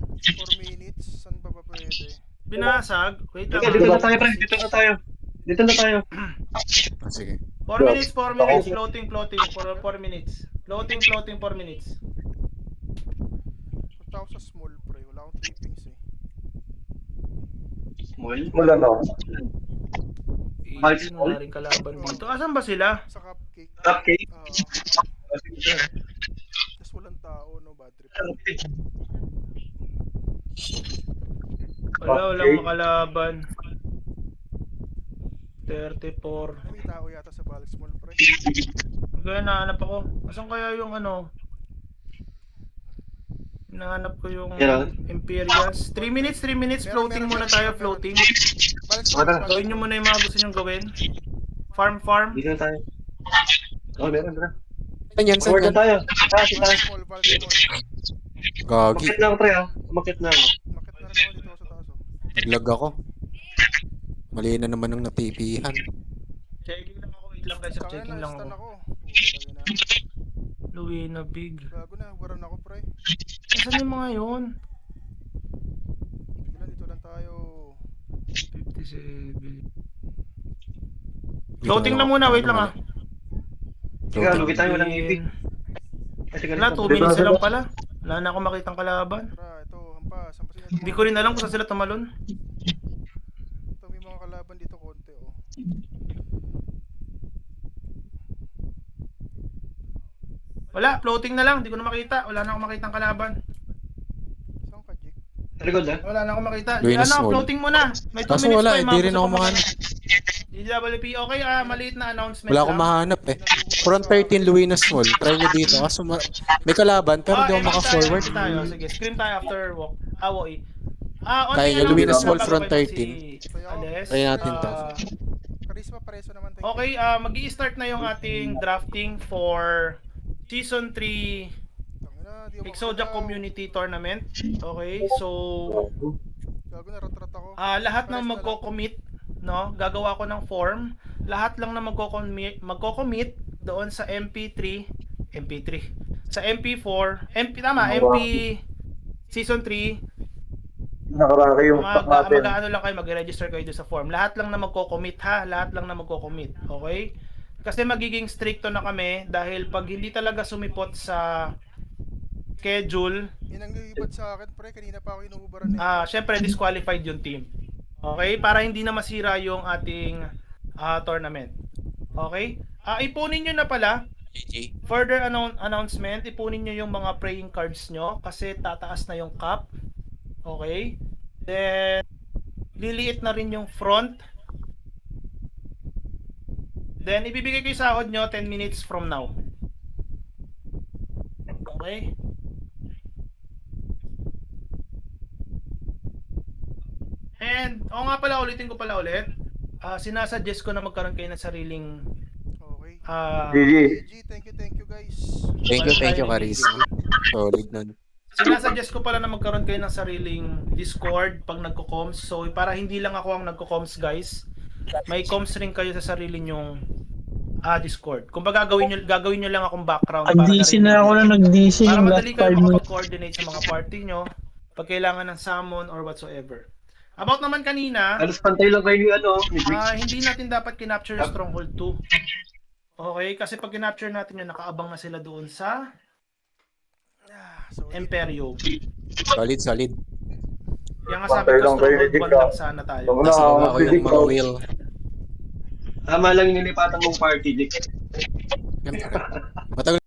minutes, saan ba pwede? Binasag. Wait lang. Dito na tayo, pre. Dito na tayo. Ah, sige. 4 minutes, 4 minutes. Floating. 4 minutes. Floating, 4 minutes. Punta ako sa small, pre. Wala akong trippings eh. Wala na. Easy na rin kalaban dito. Asan ba sila? Sa cupcake. Cupcake? Oo. Tapos walang tao, no? Bad trip. Walang makalaban. 34. May tao yata sa Balik Small, pre. Kaya nahanap ako. Asan kaya yung ano? Hinahanap ko yung Imperials. 3 minutes. Floating muna tayo, floating. Balik Small, Tara. Gawin nyo muna yung mga gusto nyong gawin. Farm. Dito na tayo. Meron na. Saan yan? Saan Forward yan? na tayo. Balik Small, Balik Small. Gagi. Umakit lang, pre. Umakit na ako. Makit na rin ako dito sa taas, oh. Naglag ako. Mali na naman ang napipihan. Checking lang ako. Wait lang guys. Tangina, Checking lang stun ako. Putang ina. Luwina Big. Gago na, waran ako, pre. Asan yung mga yun? Bigla dito lang tayo. 57. Floating na muna. Wait lang ah. Sige, lugi tayo. Walang ibig. Wala, 2 minutes na lang pala. Wala na akong makitang kalaban. Tara, ito, hampas. Hampasin natin. Hindi ko rin alam kung saan sila tumalon. Ito, may mga kalaban dito konti, oh. Wala, floating na lang. Hindi ko na makita. Wala na akong makitang kalaban. Saan ka, Jake? Sa likod, ha? Wala na akong makita. Luwina Ano, Small. floating muna. May 2 Kaso minutes wala, pa. hindi rin ako makano. GWP, okay, maliit na announcement Wala akong lang. mahanap eh. Front 13, Luinas Mall. Try nyo dito. Kaso may kalaban, pero di ako MP maka-forward. tayo. Sige, scream tayo after walk. Woi. Kaya nyo, Luinas Mall, front 13. Ales. Try natin to. Charisma pareso naman tayo. Okay, mag-i-start na yung ating drafting for Season 3 Tangina, di ako Exodia makagalaw. Community Tournament. Okay, so Gago na rat-rat ako. lahat ng Pares na lang. magko-commit, no? Gagawa ko ng form. Lahat lang na magko-commit doon sa MP3. Sa MP4, MP Season 3. Nakaraki yung stock natin. Mag-ano lang kayo, mag-register kayo doon sa form. Lahat lang na magko-commit ha, lahat lang na magko-commit. Okay? Kasi magiging stricto na kami dahil pag hindi talaga sumipot sa schedule, Yan ang ibat sa akin, pre. Kanina pa ako inuubaran syempre disqualified yung team. Okay? Para hindi na masira yung ating tournament. Okay? Ipunin nyo na pala. Further announcement, ipunin nyo yung mga praying cards nyo kasi tataas na yung cap. Okay? Then, liliit na rin yung front. Then, ibibigay ko yung sahod nyo 10 minutes from now. Okay? And, nga pala, ulitin ko pala ulit. Sinasuggest ko na magkaroon kayo ng sariling Okay. GG. GG, thank you guys. Thank you, Charisma. Solid nun. Sinasuggest ko pala na magkaroon kayo ng sariling Discord pag nagko-coms. So para hindi lang ako ang nagko-coms, guys. May coms rin kayo sa sarili nyong Discord. Kung ba gagawin nyo lang akong background Nag-DC na ako na nag-DC para yung madali last kayo 5 minutes. makapag-coordinate sa mga party nyo pag kailangan ng summon or whatsoever. About naman kanina, Alos pantay lang kayo ni ni Briggs. hindi natin dapat kinapture yung Stronghold 2. Okay, kasi pag kinapture natin yun, nakaabang na sila doon sa So, Imperio. Solid. Yan nga sabi Pantay ko, lang kayo ni Stronghold 1 Dick, lang sana tayo. Tama na, Nasigaw ako magsidig yung mga ka. wheel. Tama lang yung nilipatan mong party, Dick. Siyempre. Matagal